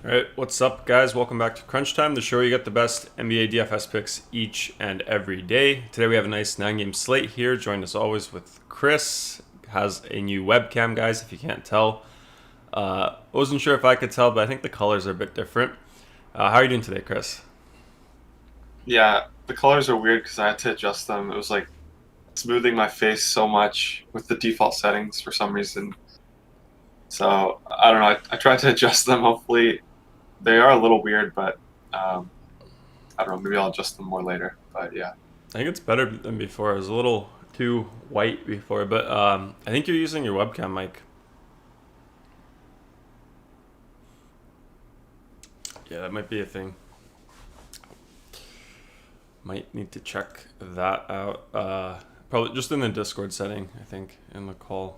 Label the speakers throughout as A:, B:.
A: Alright, what's up guys? Welcome back to Crunch Time, the show where you get the best NBA DFS picks each and every day. Today we have a nice 9-game slate here, joined as always with Chris. Has a new webcam, guys, if you can't tell. Wasn't sure if I could tell, but I think the colors are a bit different. How are you doing today, Chris?
B: Yeah, the colors are weird because I had to adjust them. It was like smoothing my face so much with the default settings for some reason. So, I don't know. I tried to adjust them. Hopefully, they are a little weird, but I don't know. Maybe I'll adjust them more later. But yeah.
A: I think it's better than before. It was a little too white before, but I think you're using your webcam mic Yeah, that might be a thing. Might need to check that out. Probably just in the Discord setting, I think, in the call.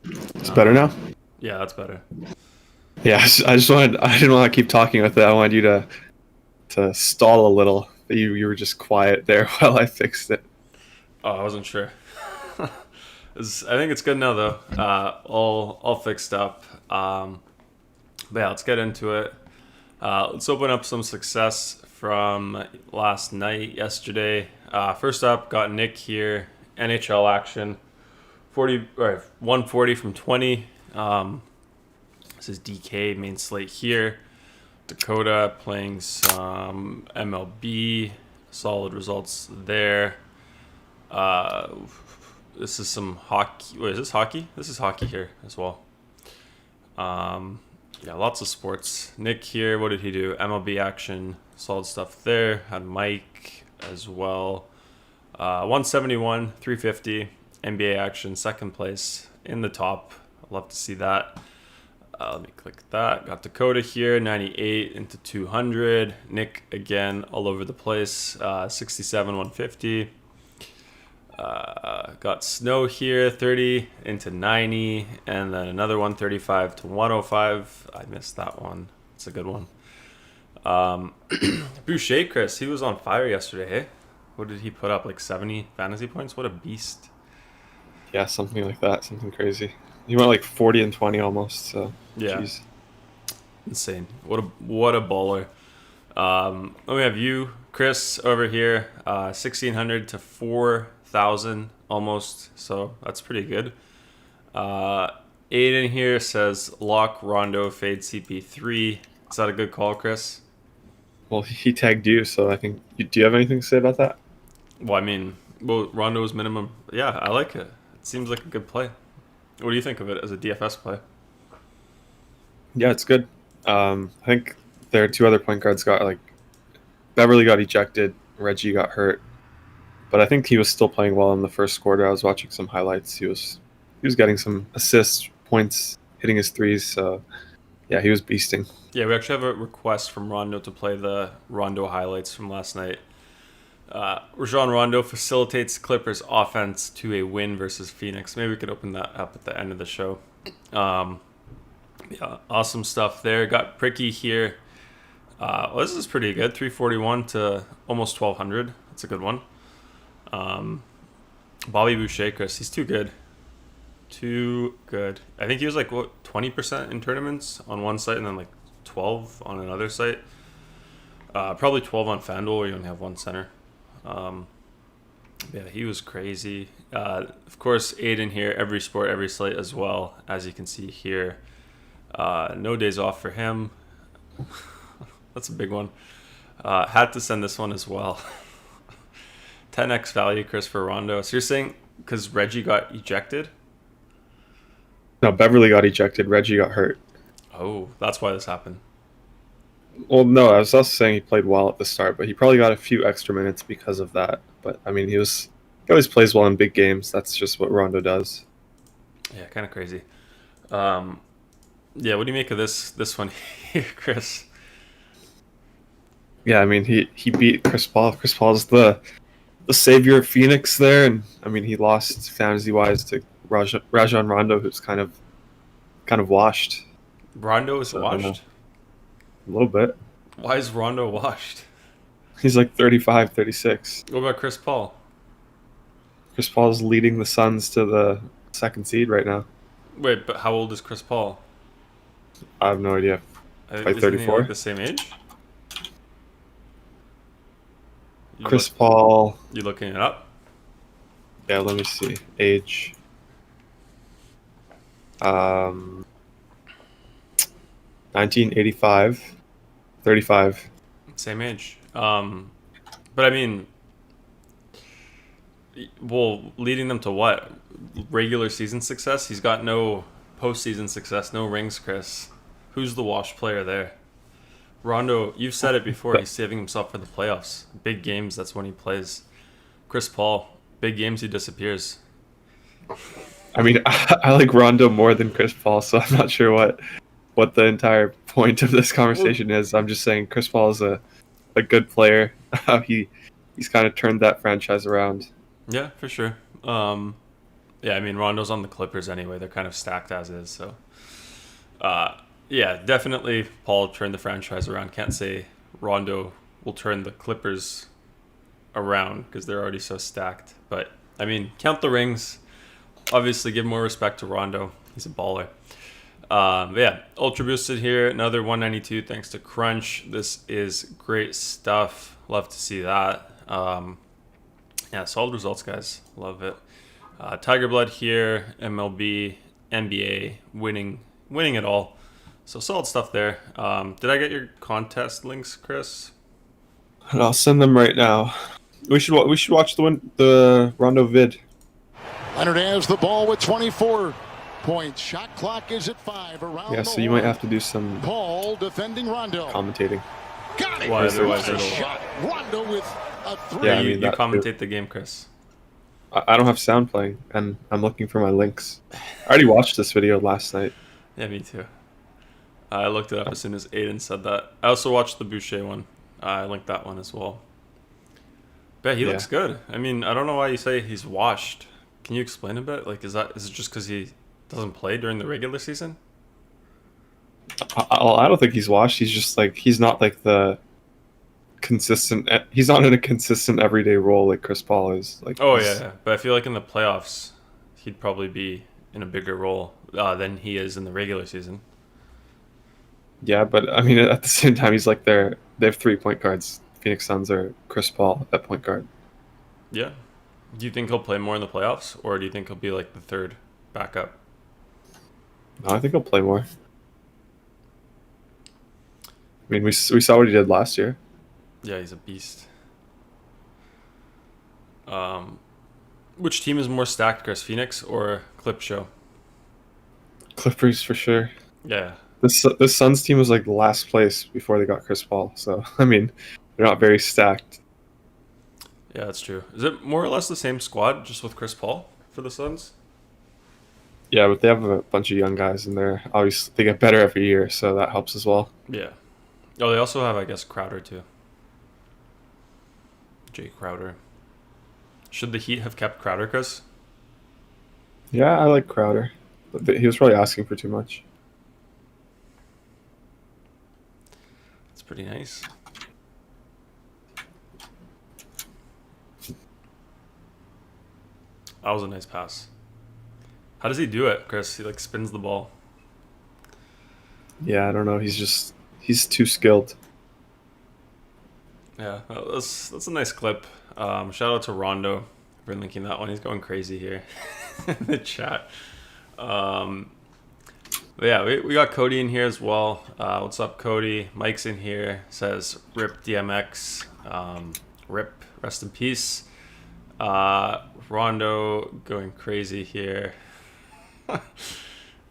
C: It's better now?
A: Yeah, that's better.
C: Yeah, I didn't want to keep talking with it. I wanted you to stall a little. You were just quiet there while I fixed it.
A: Oh, I wasn't sure. I think it's good now though. All fixed up. But yeah, let's get into it. Let's open up some success from last night, yesterday. First up, got Nick here. NHL action. 140 from 20. This is DK main slate here. Dakota playing some MLB. Solid results there. This is some hockey. Wait, is this hockey? This is hockey here as well. Yeah, lots of sports. Nick here, what did he do? MLB action, solid stuff there. Had Mike as well. 171, 350. NBA action, second place in the top. I'd love to see that. Let me click that. Got Dakota here, 98 into 200. Nick again, all over the place. 67, 150. Got Snow here, 30 into 90, and then another one, 35 to 105. I missed that one. It's a good one. Boucher, Chris, he was on fire yesterday, hey? What did he put up, like 70 fantasy points? What a beast.
C: Yeah, something like that, something crazy. He went like 40 and 20 almost, so
A: yeah.
C: Geez.
A: Insane. What a baller. Then we have you, Chris, over here, 1,600 to 4,000 almost, so that's pretty good. Aiden here says lock Rondo, fade CP3. Is that a good call, Chris?
C: Well, he tagged you, so I think. Do you have anything to say about that?
A: Well, I mean, Rondo's minimum. Yeah, I like it. It seems like a good play. What do you think of it as a DFS play?
C: Yeah, it's good. I think there are two other point guards Beverly got ejected, Reggie got hurt, but I think he was still playing well in the first quarter. I was watching some highlights. He was getting some assists, points, hitting his threes. So yeah, he was beasting.
A: Yeah, we actually have a request from Rondo to play the Rondo highlights from last night. Rajon Rondo facilitates Clippers offense to a win versus Phoenix. Maybe we could open that up at the end of the show. Yeah, awesome stuff there. Got Pricky here. Well, this is pretty good. 341 to almost 1,200. That's a good one. Bobby Boucher, Chris, he's too good. Too good. I think he was like, 20% in tournaments on one site and then like 12 on another site. Probably 12 on FanDuel where you only have one center. Yeah, he was crazy. Of course, Aiden here, every sport, every slate as well, as you can see here. No days off for him. That's a big one. Had to send this one as well. 10x value, Chris, for Rondo. So you're saying because Reggie got ejected?
C: No, Beverly got ejected. Reggie got hurt.
A: Oh, that's why this happened.
C: Well, no, I was also saying he played well at the start, but he probably got a few extra minutes because of that. But I mean, he always plays well in big games. That's just what Rondo does.
A: Yeah, kind of crazy. Yeah, what do you make of this one here, Chris?
C: Yeah, I mean, he beat Chris Paul. Chris Paul's the savior of Phoenix there, and I mean, he lost fantasy wise to Rajon Rondo, who's kind of washed.
A: Rondo is washed?
C: A little bit.
A: Why is Rondo washed?
C: He's like 35, 36.
A: What about Chris Paul?
C: Chris Paul's leading the Suns to the second seed right now.
A: Wait, but how old is Chris Paul?
C: I have no idea. Like
A: Isn't
C: 34?
A: he like the same age?
C: Paul.
A: You looking it up?
C: Yeah, let me see. Age. 1985. 35.
A: Same age. But I mean, well, leading them to what? Regular season success? He's got no postseason success, no rings, Chris. Who's the wash player there? Rondo, you've said it before, he's saving himself for the playoffs. Big games, that's when he plays. Chris Paul, big games, he disappears.
C: I mean, I like Rondo more than Chris Paul, so I'm not sure what the entire point of this conversation is. I'm just saying Chris Paul is a good player. He's kind of turned that franchise around.
A: Yeah, for sure. Yeah, I mean, Rondo's on the Clippers anyway. They're kind of stacked as is. So, yeah, definitely Paul turned the franchise around. Can't say Rondo will turn the Clippers around because they're already so stacked. But, I mean, count the rings. Obviously, give more respect to Rondo. He's a baller. But yeah, Ultra Boosted here. Another 192 thanks to Crunch. This is great stuff. Love to see that. Yeah, solid results, guys. Love it. Tiger Blood here, MLB, NBA, winning it all. So solid stuff there. Did I get your contest links, Chris?
C: I'll send them right now. We should watch the Rondo vid.
D: Leonard has the ball with 24 points. Shot clock is at 5 around.
C: Yeah, so you might have to do some
D: Paul defending Rondo.
C: commentating.
D: Got it.
A: Why otherwise it'll...
D: Shot. Rondo with a 3.
C: Yeah, I
A: you
C: mean, that
A: commentate the game, Chris.
C: I don't have sound playing, and I'm looking for my links. I already watched this video last night.
A: Yeah, me too. I looked it up as soon as Aiden said that. I also watched the Boucher one. I linked that one as well. But he looks good. I mean, I don't know why you say he's washed. Can you explain a bit? Like, is it just because he doesn't play during the regular season?
C: I don't think he's washed. He's just like he's not like the consistent. He's not in a consistent everyday role like Chris Paul is. Like,
A: oh yeah, but I feel like in the playoffs, he'd probably be in a bigger role than he is in the regular season.
C: Yeah, but I mean, at the same time, he's like they have 3 point guards. Phoenix Suns are Chris Paul at point guard.
A: Yeah. Do you think he'll play more in the playoffs, or do you think he'll be like the third backup?
C: No, I think he'll play more. I mean, we saw what he did last year.
A: Yeah, he's a beast. Which team is more stacked, Chris? Phoenix or Clip Show?
C: Clippers for sure.
A: Yeah.
C: This Suns team was like last place before they got Chris Paul. So I mean, they're not very stacked.
A: Yeah, that's true. Is it more or less the same squad, just with Chris Paul for the Suns?
C: Yeah, but they have a bunch of young guys, and they get better every year, so that helps as well.
A: Yeah. Oh, they also have, I guess, Crowder too. Jay Crowder. Should the Heat have kept Crowder, Chris?
C: Yeah, I like Crowder, but he was probably asking for too much.
A: That's pretty nice. That was a nice pass. How does he do it, Chris? He like spins the ball.
C: Yeah, I don't know. He's too skilled.
A: Yeah, that's a nice clip. Shout out to Rondo for linking that one. He's going crazy here in the chat. But yeah, we got Cody in here as well. What's up, Cody? Mike's in here. Says RIP DMX. RIP, rest in peace. Rondo going crazy here.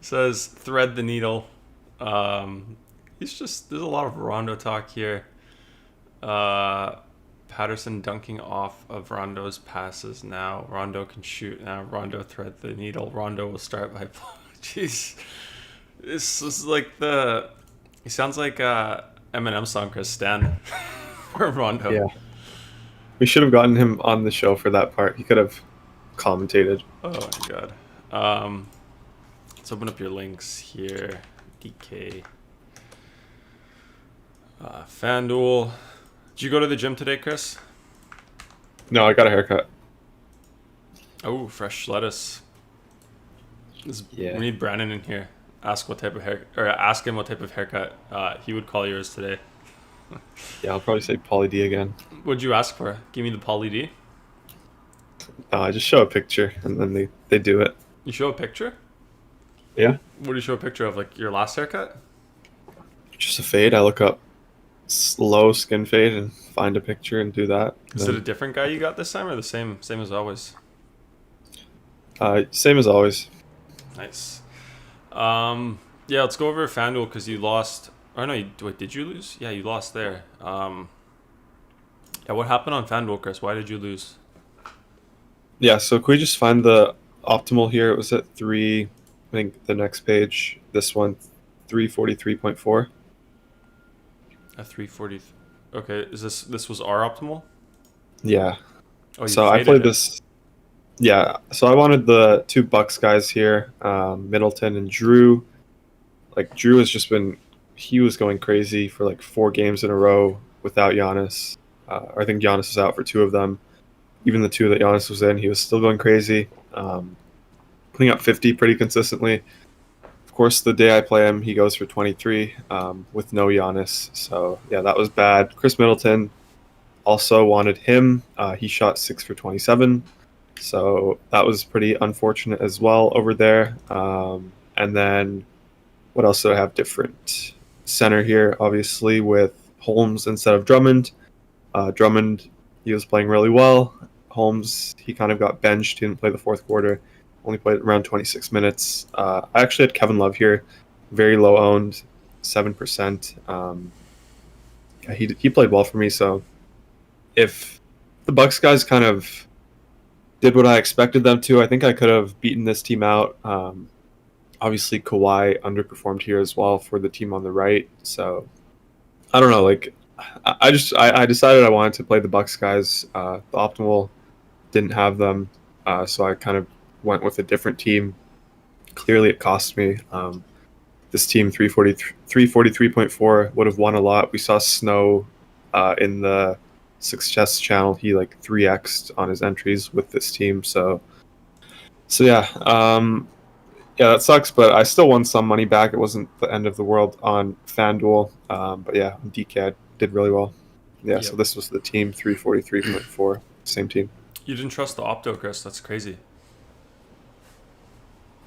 A: Says thread the needle. There's a lot of Rondo talk here. Patterson dunking off of Rondo's passes now. Rondo can shoot now. Rondo thread the needle. Rondo will start by... Jeez. This is like he sounds like Eminem song, Chris Stan. For Rondo.
C: Yeah. We should have gotten him on the show for that part. He could have commentated.
A: Oh my god. Let's open up your links here. DK. FanDuel. Did you go to the gym today, Chris?
C: No, I got a haircut.
A: Oh, fresh lettuce.
C: Yeah.
A: We need Brandon in here. Ask him what type of haircut he would call yours today.
C: Yeah, I'll probably say Pauly D again.
A: What'd you ask for? Give me the Pauly D.
C: No, I just show a picture and then they do it.
A: You show a picture?
C: Yeah.
A: What do you show a picture of? Like your last haircut?
C: Just a fade. I look up low skin fade and find a picture and do that.
A: Is it a different guy you got this time or the same as always?
C: Same as always.
A: Nice. Yeah, let's go over FanDuel because you lost. Oh no, wait, did you lose? Yeah, you lost there. Yeah, what happened on FanDuel, Chris? Why did you lose?
C: Yeah, so can we just find the optimal here? It was at 3, I think the next page, this one, 343.4.
A: A 340. Okay, this was our optimal?
C: Yeah.
A: Oh, you
C: So I
A: faded
C: played
A: it.
C: this. Yeah. So I wanted the two Bucks guys here, Middleton and Drew. Like Drew has just been, he was going crazy for like 4 games in a row without Giannis. I think Giannis was out for 2 of them. Even the 2 that Giannis was in, he was still going crazy, putting up 50 pretty consistently. Of course, the day I play him, he goes for 23 with no Giannis. So yeah, that was bad. Chris Middleton also wanted him. He shot 6 for 27. So that was pretty unfortunate as well over there. And then what else do I have different? Center here, obviously, with Holmes instead of Drummond. Drummond, he was playing really well. Holmes, he kind of got benched. He didn't play the fourth quarter. Only played around 26 minutes. I actually had Kevin Love here. Very low owned, 7%. Yeah, he played well for me. So if the Bucks guys kind of did what I expected them to, I think I could have beaten this team out. Obviously, Kawhi underperformed here as well for the team on the right. So I don't know. Like, I decided I wanted to play the Bucks guys. The optimal didn't have them, so I kind of went with a different team. Clearly, it cost me. This team 343.4 would have won a lot. We saw Snow in the Success channel. He like 3x'd on his entries with this team. So yeah. Yeah, that sucks, but I still won some money back. It wasn't the end of the world on FanDuel. But yeah, on DK, I did really well. Yeah,
A: Yep.
C: So this was the team 343.4, same team.
A: You didn't trust the opto, Chris. That's crazy.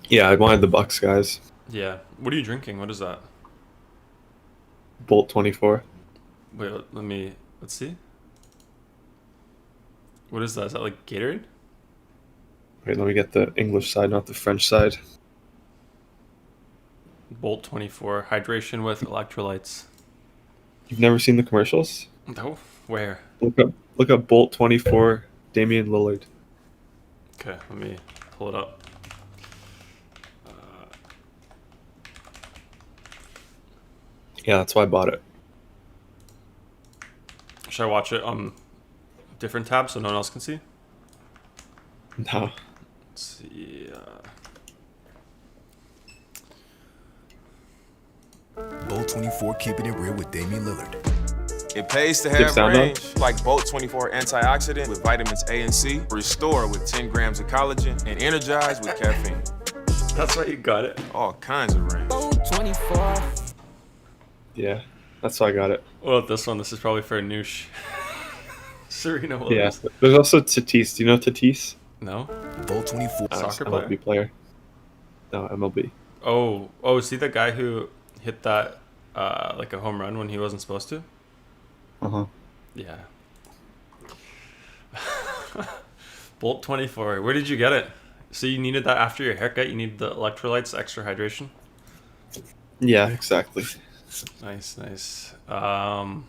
C: Yeah, I wanted the Bucks guys.
A: Yeah. What are you drinking? What is that?
C: Bolt 24.
A: Wait, let's see. What is that? Is that like Gatorade?
C: Wait, let me get the English side, not the French side.
A: Bolt 24. Hydration with electrolytes.
C: You've never seen the commercials?
A: No? Where?
C: Look up Bolt 24, Damian Lillard.
A: Okay, let me pull it up.
C: Yeah, that's why I bought it.
A: Should I watch it on a different tab so no one else can see?
C: No.
A: Let's see.
E: Bolt 24 keeping it real with Damian Lillard.
F: It pays to
C: Good
F: have
C: sound,
F: range, like Bolt 24 antioxidant with vitamins A and C, restore with 10 grams of collagen, and energize with caffeine.
A: That's why you got it.
F: All kinds of range.
E: Bolt 24.
C: Yeah, that's why I got it.
A: What about this one? This is probably for Anoush. Serena
C: Yeah.
A: Williams.
C: There's also Tatis. Do you know Tatis?
A: No?
E: Bolt 24.
A: Soccer
C: MLB player. No, MLB.
A: Oh, see that guy who hit that like a home run when he wasn't supposed to?
C: Uh-huh.
A: Yeah. Bolt 24. Where did you get it? So you needed that after your haircut? You need the electrolytes, extra hydration?
C: Yeah, exactly.
A: Nice. John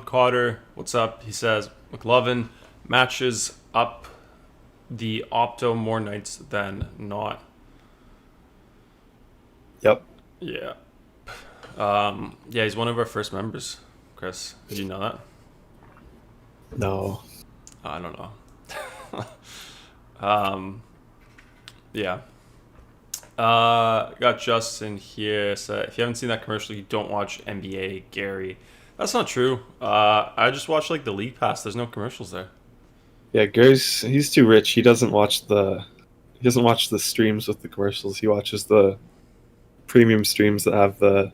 A: Cotter, what's up? He says, McLovin matches up the opto more nights than not.
C: Yep.
A: Yeah. Yeah, he's one of our first members, Chris. Did you know that?
C: No.
A: I don't know. Yeah. Got Justin here. So if you haven't seen that commercial, you don't watch NBA Garry. That's not true. I just watch like the League Pass. There's no commercials there.
C: Yeah, he's too rich. He doesn't watch the streams with the commercials. He watches the premium streams that have the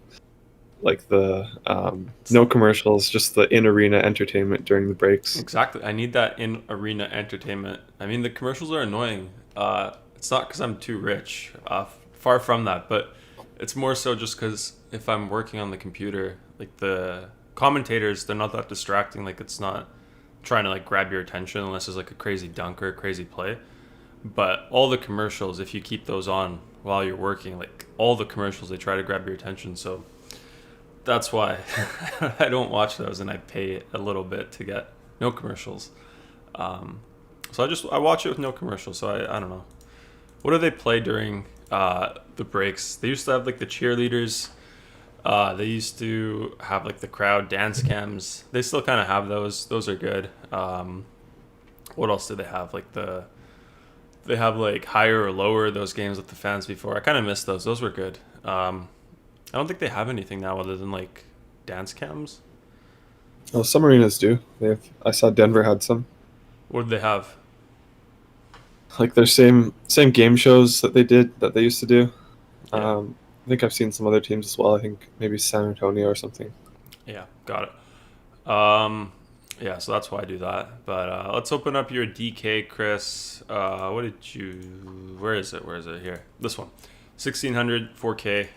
C: no commercials, just the in-arena entertainment during the breaks.
A: Exactly. I need that in arena entertainment. I mean, the commercials are annoying. It's not because I'm too rich. Far from that. But it's more so just because if I'm working on the computer, like the commentators, they're not that distracting. Like it's not trying to like grab your attention unless there's like a crazy dunk or a crazy play. But all the commercials, if you keep those on while you're working, like all the commercials, they try to grab your attention. So that's why I don't watch those, and I pay a little bit to get no commercials. So I watch it with no commercials. So I don't know. What do they play during the breaks? They used to have like the cheerleaders. They used to have like the crowd dance cams. They still kind of have those. Those are good. What else do they have? They have like higher or lower those games with the fans before. I kind of miss those. Those were good. I don't think they have anything now other than like dance cams.
C: Oh, some arenas do. I saw Denver had some.
A: What did they have?
C: Like their same game shows that they used to do.
A: Yeah.
C: I think I've seen some other teams as well. I think maybe San Antonio or something.
A: Yeah, got it. Yeah, so that's why I do that. But let's open up your DK, Chris. Where is it? Here. This one. 1600, 4K.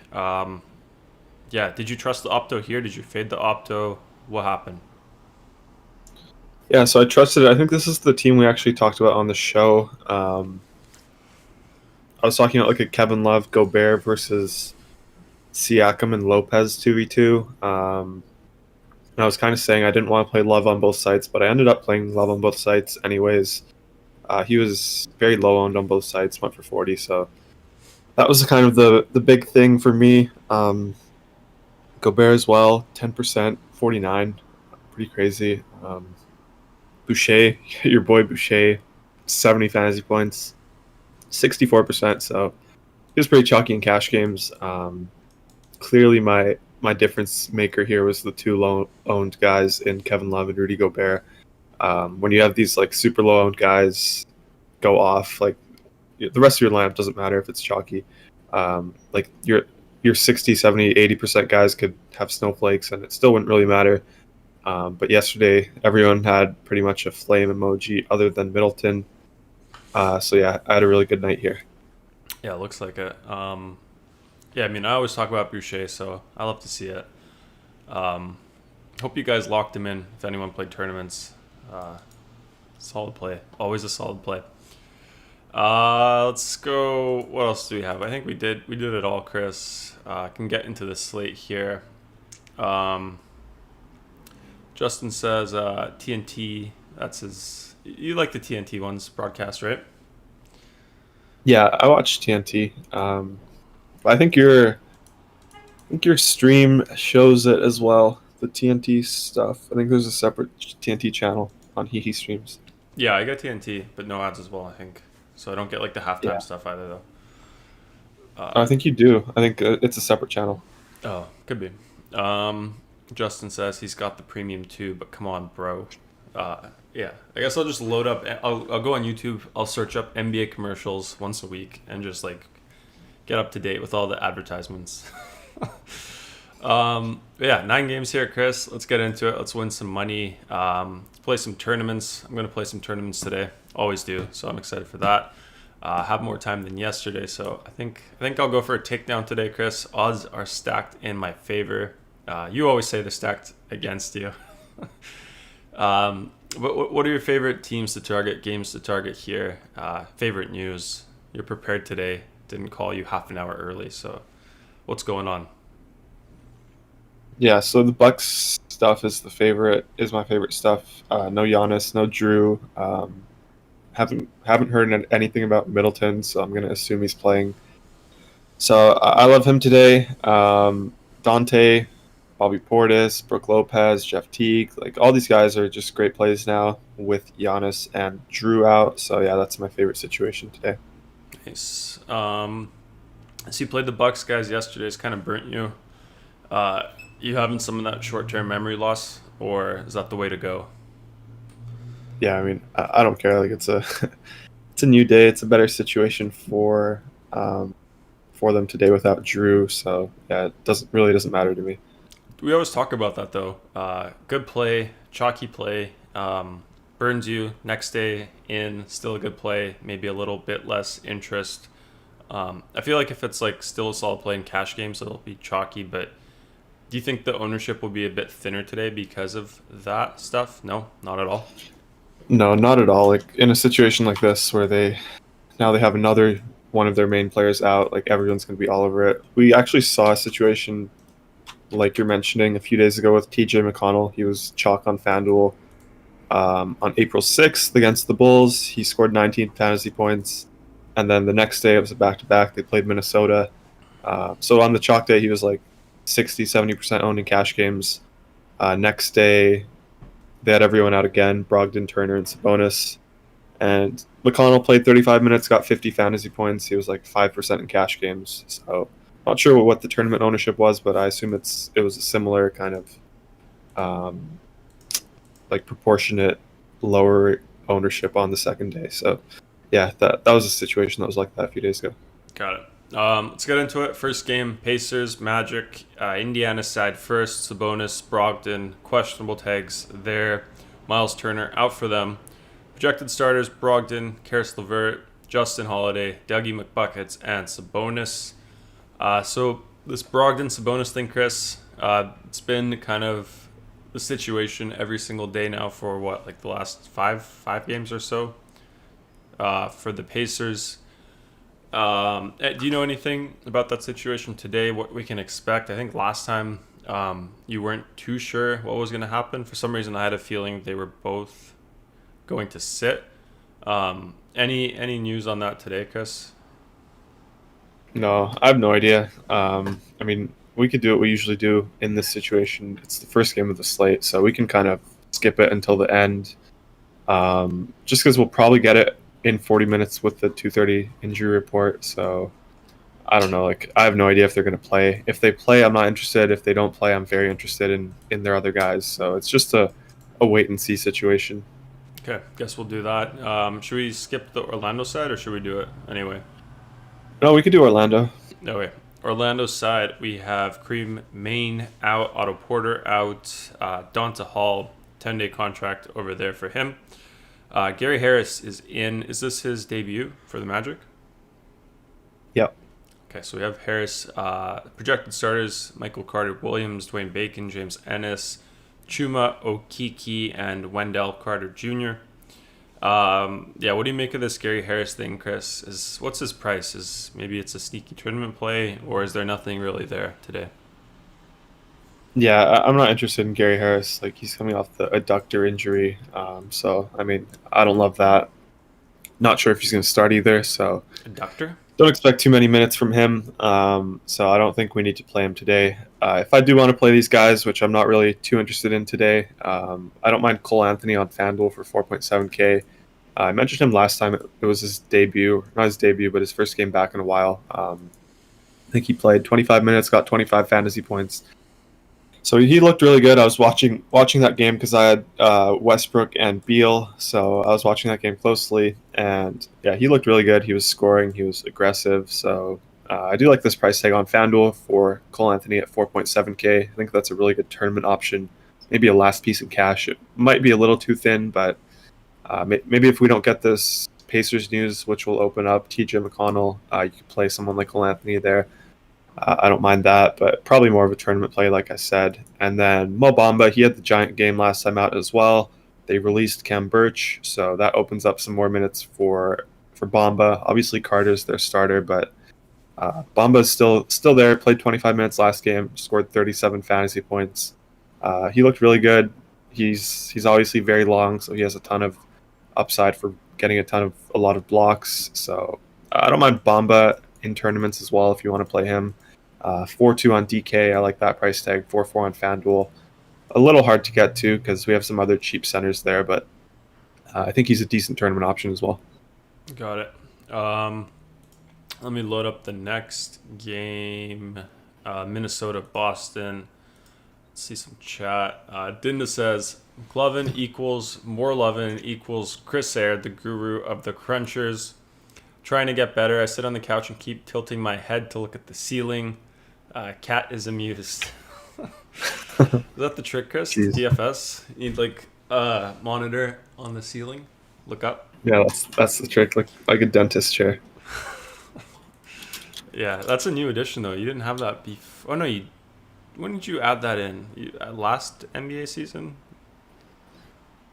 A: Yeah, did you trust the opto here? Did you fade the opto? What happened?
C: Yeah, so I trusted it. I think this is the team we actually talked about on the show. I was talking about like a Kevin Love Gobert versus Siakam and Lopez 2v2. And I was kind of saying I didn't want to play Love on both sides, but I ended up playing Love on both sides anyways. He was very low owned on both sides, went for 40, so that was kind of the big thing for me. Gobert as well, 10%, 49, pretty crazy. Boucher, your boy Boucher, 70 fantasy points, 64%. So he was pretty chalky in cash games. Clearly, my difference maker here was the two low-owned guys in Kevin Love and Rudy Gobert. When you have these like super low-owned guys go off, like the rest of your lineup doesn't matter if it's chalky. Like your 60, 70, 80% guys could have snowflakes, and it still wouldn't really matter. But yesterday, everyone had pretty much a flame emoji other than Middleton. So yeah, I had a really good night here.
A: Yeah, it looks like it. Yeah, I mean, I always talk about Boucher, so I love to see it. Hope you guys locked him in if anyone played tournaments. Solid play. Always a solid play. Let's go. What else do we have? I think we did it all, Chris. I can get into the slate here. Justin says TNT. That's his. You like the TNT ones broadcast, right?
C: Yeah, I watched TNT. I think your stream shows it as well. The TNT stuff. I think there's a separate TNT channel on He streams.
A: Yeah, I got TNT, but no ads as well, I think. So I don't get like the halftime stuff either, though.
C: I think you do. I think it's a separate channel.
A: Oh, could be. Justin says he's got the premium too, but come on, bro. Yeah, I guess I'll just load up. I'll go on YouTube. I'll search up NBA commercials once a week and just like get up to date with all the advertisements. Yeah, 9 games here, Chris. Let's get into it. Let's win some money. Let's play some tournaments. I'm gonna play some tournaments today. Always do. So I'm excited for that. Have more time than yesterday, so I think I'll go for a takedown today, Chris. Odds are stacked in my favor. You always say they're stacked against you. But what are your favorite teams to target, games to target here? Favorite news? You're prepared today. Didn't call you half an hour early, so what's going on?
C: Yeah, so the Bucks stuff is my favorite stuff. No Giannis, no Drew. Haven't heard anything about Middleton, so I'm gonna assume he's playing. So I love him today. Dante, Bobby Portis, Brook Lopez, Jeff Teague, like all these guys are just great plays now with Giannis and Drew out. So yeah, that's my favorite situation today.
A: Nice. So you played the Bucks guys yesterday. It's kind of burnt you. You having some of that short-term memory loss, or is that the way to go?
C: Yeah, I mean, I don't care. Like it's a new day. It's a better situation for them today without Drew. So yeah, it doesn't matter to me.
A: We always talk about that though. Good play, chalky play, burns you. Next day in, still a good play. Maybe a little bit less interest. I feel like if it's like still a solid play in cash games, it'll be chalky. But do you think the ownership will be a bit thinner today because of that stuff? No, not at all.
C: No, not at all. Like in a situation like this where they have another one of their main players out, like everyone's going to be all over it. We actually saw a situation like you're mentioning a few days ago with TJ McConnell. He was chalk on FanDuel on April 6th against the Bulls. He scored 19 fantasy points. And then the next day it was a back-to-back. They played Minnesota. So on the chalk day, he was like 60-70% owned in cash games. Next day, they had everyone out again, Brogdon, Turner, and Sabonis. And McConnell played 35 minutes, got 50 fantasy points. He was like 5% in cash games. So not sure what the tournament ownership was, but I assume it was a similar kind of like proportionate lower ownership on the second day. So yeah, that was a situation that was like that a few days ago.
A: Got it. Let's get into it. First game, Pacers, Magic. Indiana side first. Sabonis, Brogdon, questionable tags there. Miles Turner out for them. Projected starters, Brogdon, Karis LeVert, Justin Holiday, Dougie McBuckets, and Sabonis. So this Brogdon-Sabonis thing, Chris, it's been kind of the situation every single day now for like the last five games or so for the Pacers. Do you know anything about that situation today, what we can expect? I think last time you weren't too sure what was going to happen. For some reason, I had a feeling they were both going to sit. Any news on that today, Chris?
C: No, I have no idea. I mean, we could do what we usually do in this situation. It's the first game of the slate, so we can kind of skip it until the end. Just because we'll probably get it in 40 minutes with the 2:30 injury report. So I don't know. Like, I have no idea if they're going to play. If they play, I'm not interested. If they don't play, I'm very interested in their other guys. So it's just a wait and see situation.
A: Okay, guess we'll do that. Should we skip the Orlando side, or should we do it anyway?
C: No, we could do Orlando.
A: Okay. Orlando side, we have Kareem Maine out, Otto Porter out, Donta Hall, 10-day contract over there for him. Gary Harris is in. Is this his debut for the Magic?
C: Yep.
A: Okay, so we have Harris. Projected starters, Michael Carter-Williams, Dwayne Bacon, James Ennis, Chuma Okeke, and Wendell Carter Jr. What do you make of this Gary Harris thing, Chris? What's his price? Maybe it's a sneaky tournament play, or is there nothing really there today?
C: Yeah, I'm not interested in Gary Harris. Like, he's coming off the adductor injury. So, I mean, I don't love that. Not sure if he's going to start either. So,
A: Adductor?
C: Don't expect too many minutes from him. So, I don't think we need to play him today. If I do want to play these guys, which I'm not really too interested in today, I don't mind Cole Anthony on FanDuel for 4.7K. I mentioned him last time. It was his debut. Not his debut, but his first game back in a while. I think he played 25 minutes, got 25 fantasy points. So he looked really good. I was watching that game because I had Westbrook and Beal, so I was watching that game closely. And yeah, he looked really good. He was scoring. He was aggressive. So I do like this price tag on FanDuel for Cole Anthony at 4.7K. I think that's a really good tournament option. Maybe a last piece in cash. It might be a little too thin, but maybe if we don't get this Pacers news, which will open up TJ McConnell, you could play someone like Cole Anthony there. I don't mind that, but probably more of a tournament play, like I said. And then Mo Bamba, he had the Giant game last time out as well. They released Cam Birch, so that opens up some more minutes for Bamba. Obviously, Carter's their starter, but Bamba's still there. Played 25 minutes last game, scored 37 fantasy points. He looked really good. He's obviously very long, so he has a ton of upside for getting a lot of blocks. So I don't mind Bamba in tournaments as well if you want to play him. 4.2 on DK, I like that price tag. 4.4 on FanDuel. A little hard to get to because we have some other cheap centers there, but I think he's a decent tournament option as well.
A: Got it. Let me load up the next game. Minnesota-Boston. Let's see some chat. Dinda says, Glovin equals more Lovin equals Chrissair, the guru of the crunchers. Trying to get better. I sit on the couch and keep tilting my head to look at the ceiling. Cat is amused. Is that the trick, Chris?
C: Jeez.
A: DFS? You need like a monitor on the ceiling. Look up.
C: Yeah, that's the trick. Like a dentist chair.
A: Yeah, that's a new addition though. You didn't have that before. Oh no, when did you add that in? Last NBA season?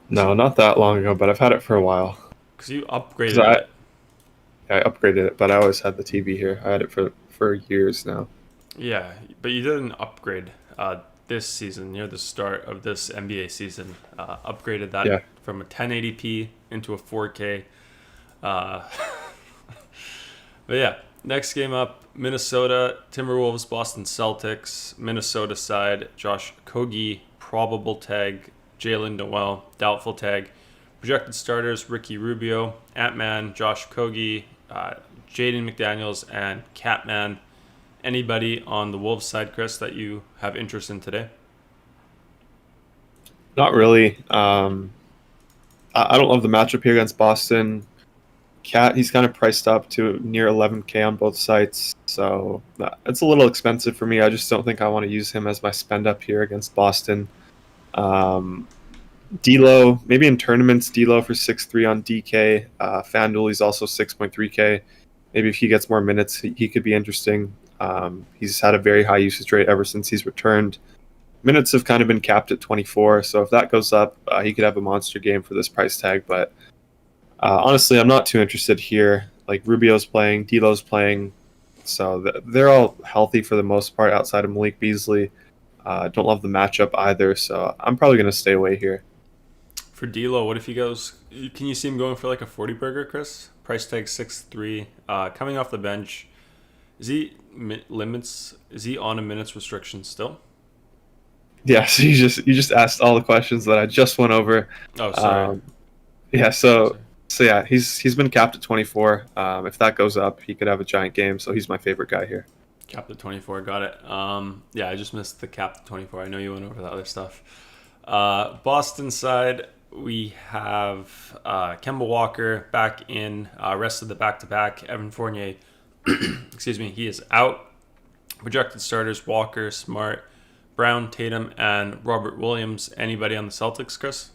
C: No, not that long ago, but I've had it for a while.
A: Because you upgraded it.
C: I upgraded it, but I always had the TV here. I had it for years now.
A: Yeah, but you did an upgrade this season, near the start of this NBA season. Upgraded that from a 1080p into a 4K. But yeah, Next game up, Minnesota Timberwolves, Boston Celtics. Minnesota side, Josh Okogie, probable tag. Jalen Noel, doubtful tag. Projected starters, Ricky Rubio, Ant-Man, Josh Okogie, Jaden McDaniels, and Catman. Anybody on the Wolves side, Chris, that you have interest in today?
C: Not really. I don't love the matchup here against Boston. Cat, he's kind of priced up to near 11K on both sites, so it's a little expensive for me. I just don't think I want to use him as my spend up here against Boston. D'Lo, maybe in tournaments, D'Lo for 6.3 on DK. FanDuel, he's also 6.3K. Maybe if he gets more minutes, he could be interesting. He's had a very high usage rate ever since he's returned. Minutes have kind of been capped at 24, so if that goes up, he could have a monster game for this price tag. But honestly, I'm not too interested here. Like, Rubio's playing, D'Lo's playing, so they're all healthy for the most part outside of Malik Beasley. Don't love the matchup either, so I'm probably going to stay away here.
A: For D'Lo, what if he goes? Can you see him going for like a 40 burger, Chris? Price tag 6.3, coming off the bench. Is he on a minutes restriction still?
C: Yeah, so you just asked all the questions that I just went over.
A: Oh, sorry.
C: So yeah, he's been capped at 24. If that goes up, he could have a giant game. So he's my favorite guy here.
A: Capped at 24, got it. Yeah, I just missed the cap at 24. I know you went over the other stuff. Boston side, we have Kemba Walker back in, rest of the back-to-back. Evan Fournier, excuse me, he is out. Projected starters, Walker, Smart, Brown, Tatum, and Robert Williams. Anybody on the Celtics, Chris?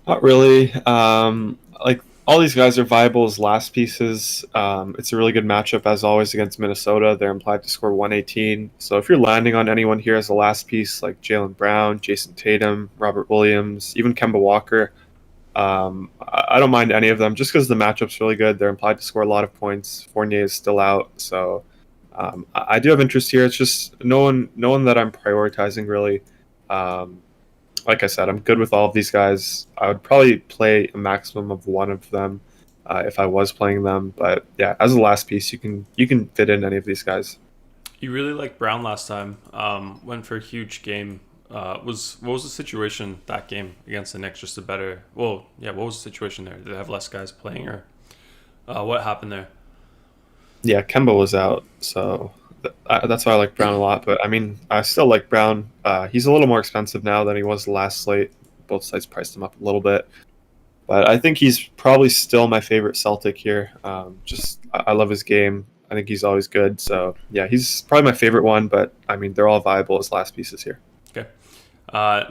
C: Not really. Like, all these guys are viable as last pieces. It's a really good matchup, as always, against Minnesota. They're implied to score 118. So if you're landing on anyone here as a last piece, like Jaylen Brown, Jason Tatum, Robert Williams, even Kemba Walker, I don't mind any of them just because the matchup's really good. They're implied to score a lot of points. Fournier is still out, so I do have interest here. It's just no one that I'm prioritizing, really. Like I said, I'm good with all of these guys. I would probably play a maximum of one of them if I was playing them. But yeah, as a last piece, you can fit in any of these guys.
A: You really liked Brown last time. Went for a huge game. What was the situation that game against the Knicks? Just a better. Well, yeah. What was the situation there? Did they have less guys playing, or what happened there?
C: Yeah, Kemba was out, so that's why I like Brown a lot. But I mean, I still like Brown. He's a little more expensive now than he was the last slate. Both sides priced him up a little bit, but I think he's probably still my favorite Celtic here. I love his game. I think he's always good. So yeah, he's probably my favorite one. But I mean, they're all viable as last pieces here.
A: Okay.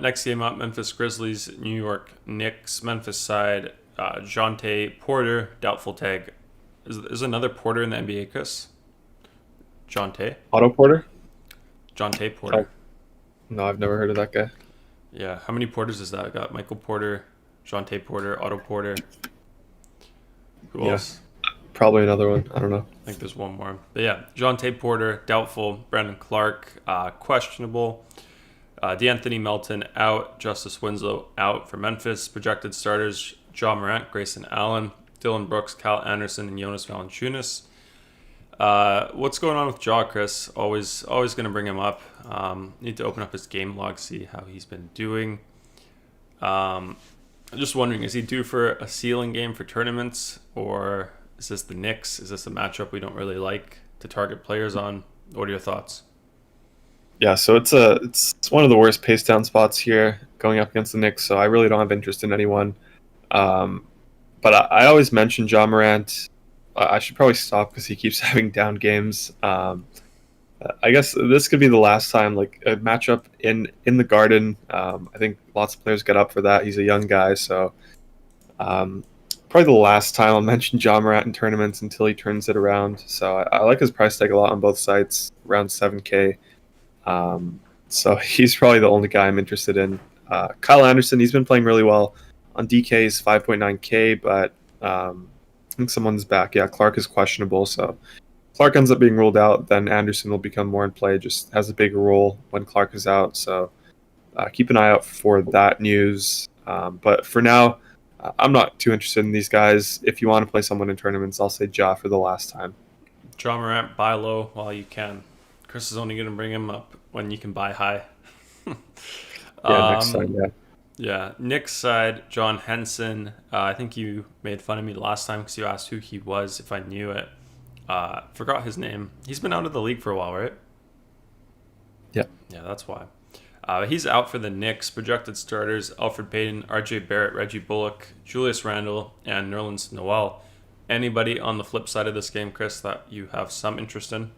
A: Next game up, Memphis Grizzlies, New York Knicks. Memphis side, Jonte Porter, doubtful tag. Is another Porter in the NBA, Chris? Jonte?
C: Otto Porter?
A: Jonte Porter.
C: No, I've never heard of that guy.
A: Yeah, how many Porters is that? I got Michael Porter, Jonte Porter, Otto Porter. Who else?
C: Probably another one. I don't know.
A: I think there's one more. But yeah, Jonte Porter, doubtful. Brandon Clark, questionable. DeAnthony Melton out. Justice Winslow out for Memphis. Projected starters, Ja Morant, Grayson Allen, Dylan Brooks, Kyle Anderson, and Jonas Valanciunas. What's going on with Ja, Chris? Always going to bring him up. Need to open up his game log, see how he's been doing. I'm just wondering, is he due for a ceiling game for tournaments, or is this the Knicks? Is this a matchup we don't really like to target players on? What are your thoughts?
C: Yeah, so it's one of the worst pace down spots here going up against the Knicks, so I really don't have interest in anyone. But I always mention Ja Morant. I should probably stop because he keeps having down games. I guess this could be the last time, like a matchup in the Garden. I think lots of players get up for that. He's a young guy, so probably the last time I'll mention Ja Morant in tournaments until he turns it around. So I like his price tag a lot on both sites, around 7K. So he's probably the only guy I'm interested in. Kyle Anderson, he's been playing really well. On DK is 5.9K, but I think someone's back. Yeah, Clark is questionable, so Clark ends up being ruled out, then Anderson will become more in play, just has a bigger role when Clark is out. So keep an eye out for that news. But for now, I'm not too interested in these guys. If you want to play someone in tournaments, I'll say Ja for the last time.
A: John Morant, buy low while you can. Chris is only going to bring him up when you can buy high.
C: Next time, yeah.
A: Yeah, Nick's side, John Henson. I think you made fun of me last time because you asked who he was, if I knew it. Forgot his name. He's been out of the league for a while, right?
C: Yeah.
A: Yeah, that's why. He's out for the Knicks. Projected starters, Alfred Payton, RJ Barrett, Reggie Bullock, Julius Randle, and Nerlens Noel. Anybody on the flip side of this game, Chris, that you have some interest in?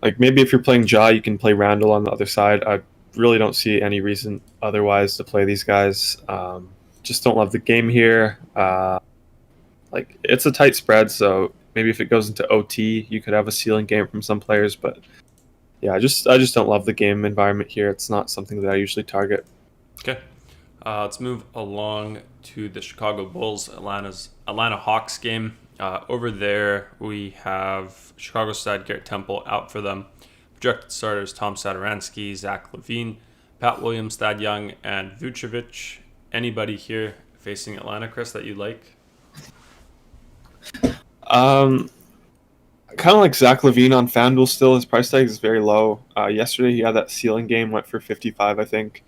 C: Like maybe if you're playing Ja, you can play Randall on the other side. I really don't see any reason otherwise to play these guys. Just don't love the game here. Like it's a tight spread, so maybe if it goes into OT, you could have a ceiling game from some players. But yeah, I just don't love the game environment here. It's not something that I usually target.
A: Okay. Let's move along to the Chicago Bulls Atlanta Hawks game. Over there, we have Chicago side Garrett Temple out for them. Projected starters Tom Satoransky, Zach LaVine, Pat Williams, Thad Young, and Vucevic. Anybody here facing Atlanta, Chris, that you like?
C: Kind of like Zach LaVine on FanDuel still. His price tag is very low. Yesterday he had that ceiling game, went for 55, I think.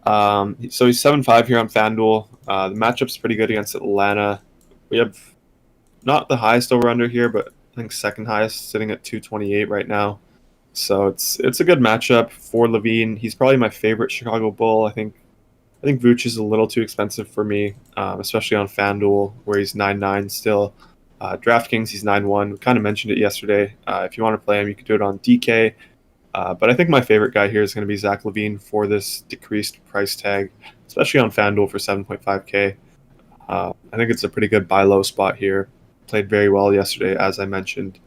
C: So he's 7-5 here on FanDuel. The matchup's pretty good against Atlanta. We have not the highest over-under here, but I think second highest, sitting at 228 right now. So it's a good matchup for LaVine. He's probably my favorite Chicago Bull. I think Vooch is a little too expensive for me, especially on FanDuel, where he's 9-9 still. DraftKings, he's 9-1. We kind of mentioned it yesterday. If you want to play him, you can do it on DK. But I think my favorite guy here is going to be Zach LaVine for this decreased price tag, especially on FanDuel for 7.5K. I think it's a pretty good buy low spot here. Played very well yesterday, as I mentioned.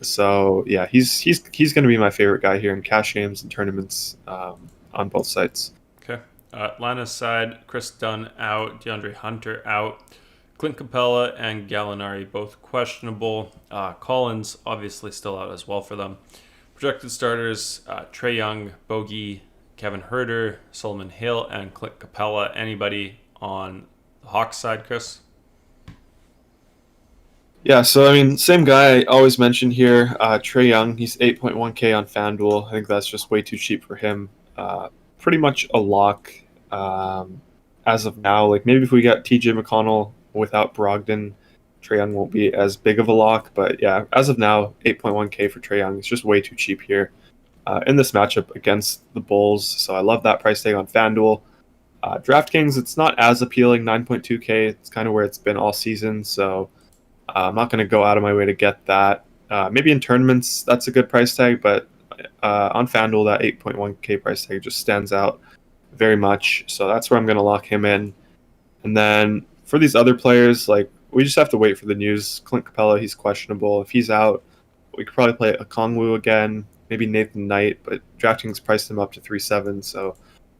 C: So yeah, he's going to be my favorite guy here in cash games and tournaments on both sites.
A: Okay. Atlanta's side, Chris Dunn out, DeAndre Hunter out. Clint Capela and Gallinari both questionable. Collins obviously still out as well for them. Projected starters, Trae Young, Bogey, Kevin Huerter, Solomon Hill, and Clint Capela. Anybody on the Hawks side, Chris?
C: Yeah, so I mean, same guy I always mention here, Trae Young. He's 8.1K on FanDuel. I think that's just way too cheap for him. Pretty much a lock as of now. Like maybe if we got TJ McConnell without Brogdon, Trae Young won't be as big of a lock. But yeah, as of now, 8.1K for Trae Young. It's just way too cheap here in this matchup against the Bulls. So I love that price tag on FanDuel. DraftKings, it's not as appealing, 9.2K. It's kind of where it's been all season. So I'm not going to go out of my way to get that. Maybe in tournaments, that's a good price tag. But on FanDuel, that 8.1K price tag just stands out very much. So that's where I'm going to lock him in. And then for these other players, like we just have to wait for the news. Clint Capela, he's questionable. If he's out, we could probably play Okongwu again, maybe Nathan Knight, but DraftKings priced him up to 3.7, so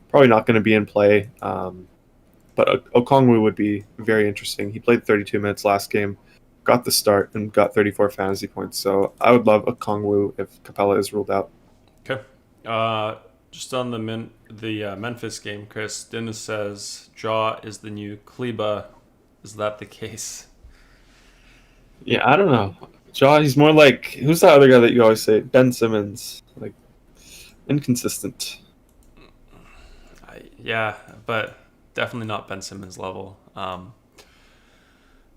C: probably not going to be in play. But Okongwu would be very interesting. He played 32 minutes last game, got the start, and got 34 fantasy points. So I would love Okongwu if Capela is ruled out.
A: Okay. Just on the Memphis game, Chris, Dennis says Ja is the new Kleba. Is that the case?
C: Yeah, I don't know. Ja, he's more like, who's that other guy that you always say? Ben Simmons. Like, inconsistent.
A: Yeah, but definitely not Ben Simmons level.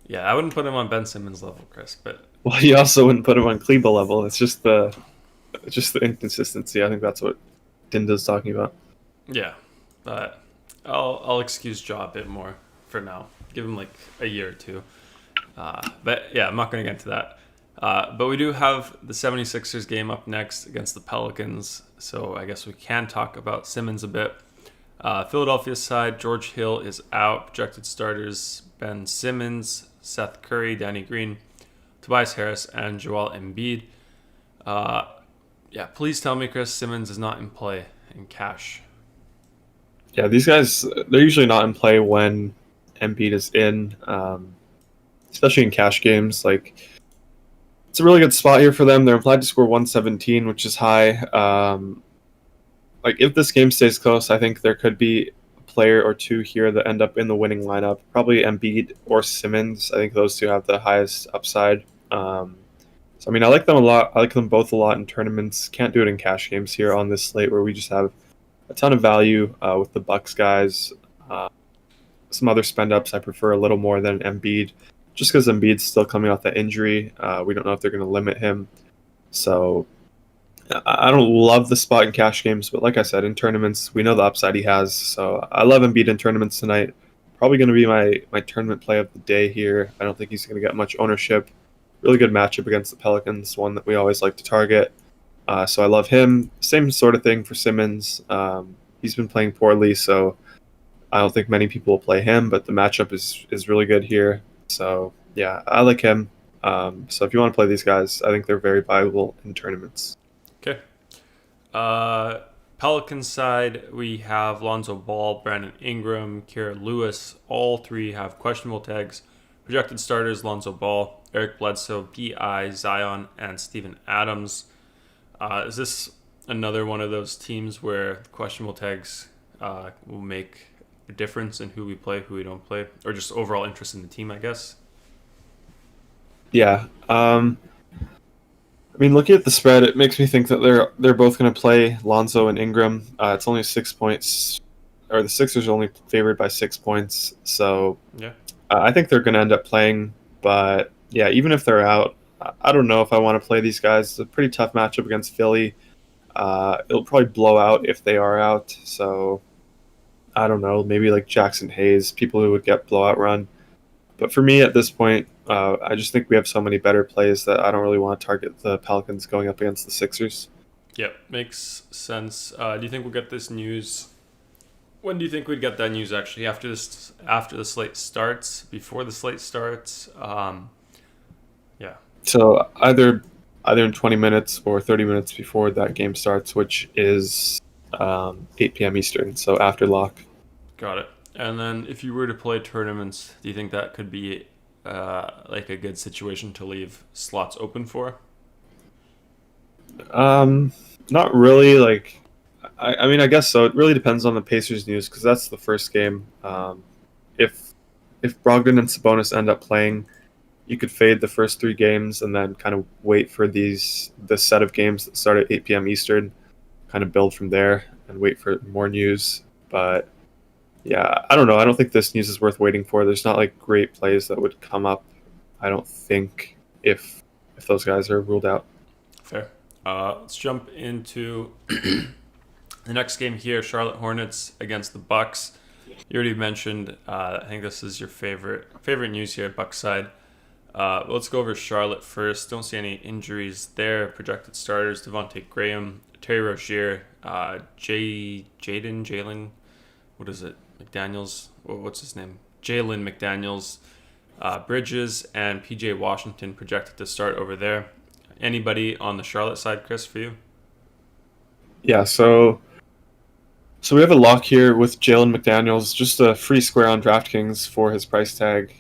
A: Yeah, I wouldn't put him on Ben Simmons level, Chris. But
C: well, you also wouldn't put him on Kleba level. It's just the inconsistency. I think that's what Dinda's talking about.
A: Yeah, but I'll excuse Ja a bit more for now. Give him like a year or two. But yeah, I'm not going to get into that. But we do have the 76ers game up next against the Pelicans. So I guess we can talk about Simmons a bit. Philadelphia side, George Hill is out. Projected starters, Ben Simmons, Seth Curry, Danny Green, Tobias Harris, and Joel Embiid. Yeah, please tell me, Chris, Simmons is not in play in cash.
C: Yeah, these guys, they're usually not in play when Embiid is in, especially in cash games. Like, it's a really good spot here for them. They're implied to score 117, which is high. Like, if this game stays close, I think there could be a player or two here that end up in the winning lineup. Probably Embiid or Simmons. I think those two have the highest upside. So I mean, I like them a lot. I like them both a lot in tournaments. Can't do it in cash games here on this slate where we just have a ton of value with the Bucks guys. Some other spend ups I prefer a little more than Embiid, just because Embiid's still coming off that injury. We don't know if they're going to limit him. So I don't love the spot in cash games, but like I said, in tournaments, we know the upside he has. So I love Embiid in tournaments tonight. Probably going to be my tournament play of the day here. I don't think he's going to get much ownership. Really good matchup against the Pelicans, one that we always like to target. So I love him. Same sort of thing for Simmons. He's been playing poorly, so I don't think many people will play him, but the matchup is really good here. So yeah, I like him. So if you want to play these guys, I think they're very viable in tournaments.
A: Okay. Pelicans side, we have Lonzo Ball, Brandon Ingram, Kira Lewis. All three have questionable tags. Projected starters, Lonzo Ball, Eric Bledsoe, P.I., Zion, and Steven Adams. Is this another one of those teams where the questionable tags will make a difference in who we play, who we don't play, or just overall interest in the team, I guess?
C: Yeah. I mean, looking at the spread, it makes me think that they're both going to play Lonzo and Ingram. It's only 6 points, or the Sixers are only favored by 6 points. So
A: yeah,
C: I think they're going to end up playing. But yeah, even if they're out, I don't know if I want to play these guys. It's a pretty tough matchup against Philly. It'll probably blow out if they are out. So I don't know, maybe like Jackson Hayes, people who would get blowout run. But for me at this point, I just think we have so many better plays that I don't really want to target the Pelicans going up against the Sixers.
A: Yep, makes sense. Do you think we'll get this news? When do you think we'd get that news? Actually, after the slate starts, before the slate starts? Yeah.
C: So either in 20 minutes or 30 minutes before that game starts, which is 8 p.m. Eastern. So after lock.
A: Got it. And then if you were to play tournaments, do you think that could be like a good situation to leave slots open for?
C: Not really. Like, I mean, I guess so. It really depends on the Pacers news because that's the first game. If Brogdon and Sabonis end up playing, you could fade the first 3 games and then kind of wait for the set of games that start at 8 p.m. Eastern, kind of build from there and wait for more news. But yeah, I don't know. I don't think this news is worth waiting for. There's not like great plays that would come up, I don't think, if those guys are ruled out.
A: Fair. Let's jump into the next game here, Charlotte Hornets against the Bucks. You already mentioned, I think this is your favorite news here, Bucks side. Let's go over Charlotte first. Don't see any injuries there. Projected starters, Devontae Graham, Terry Rozier, Jalen, what is it? McDaniels? What's his name? Jalen McDaniels, Bridges, and PJ Washington projected to start over there. Anybody on the Charlotte side, Chris, for you?
C: Yeah, so we have a lock here with Jalen McDaniels, just a free square on DraftKings for his price tag.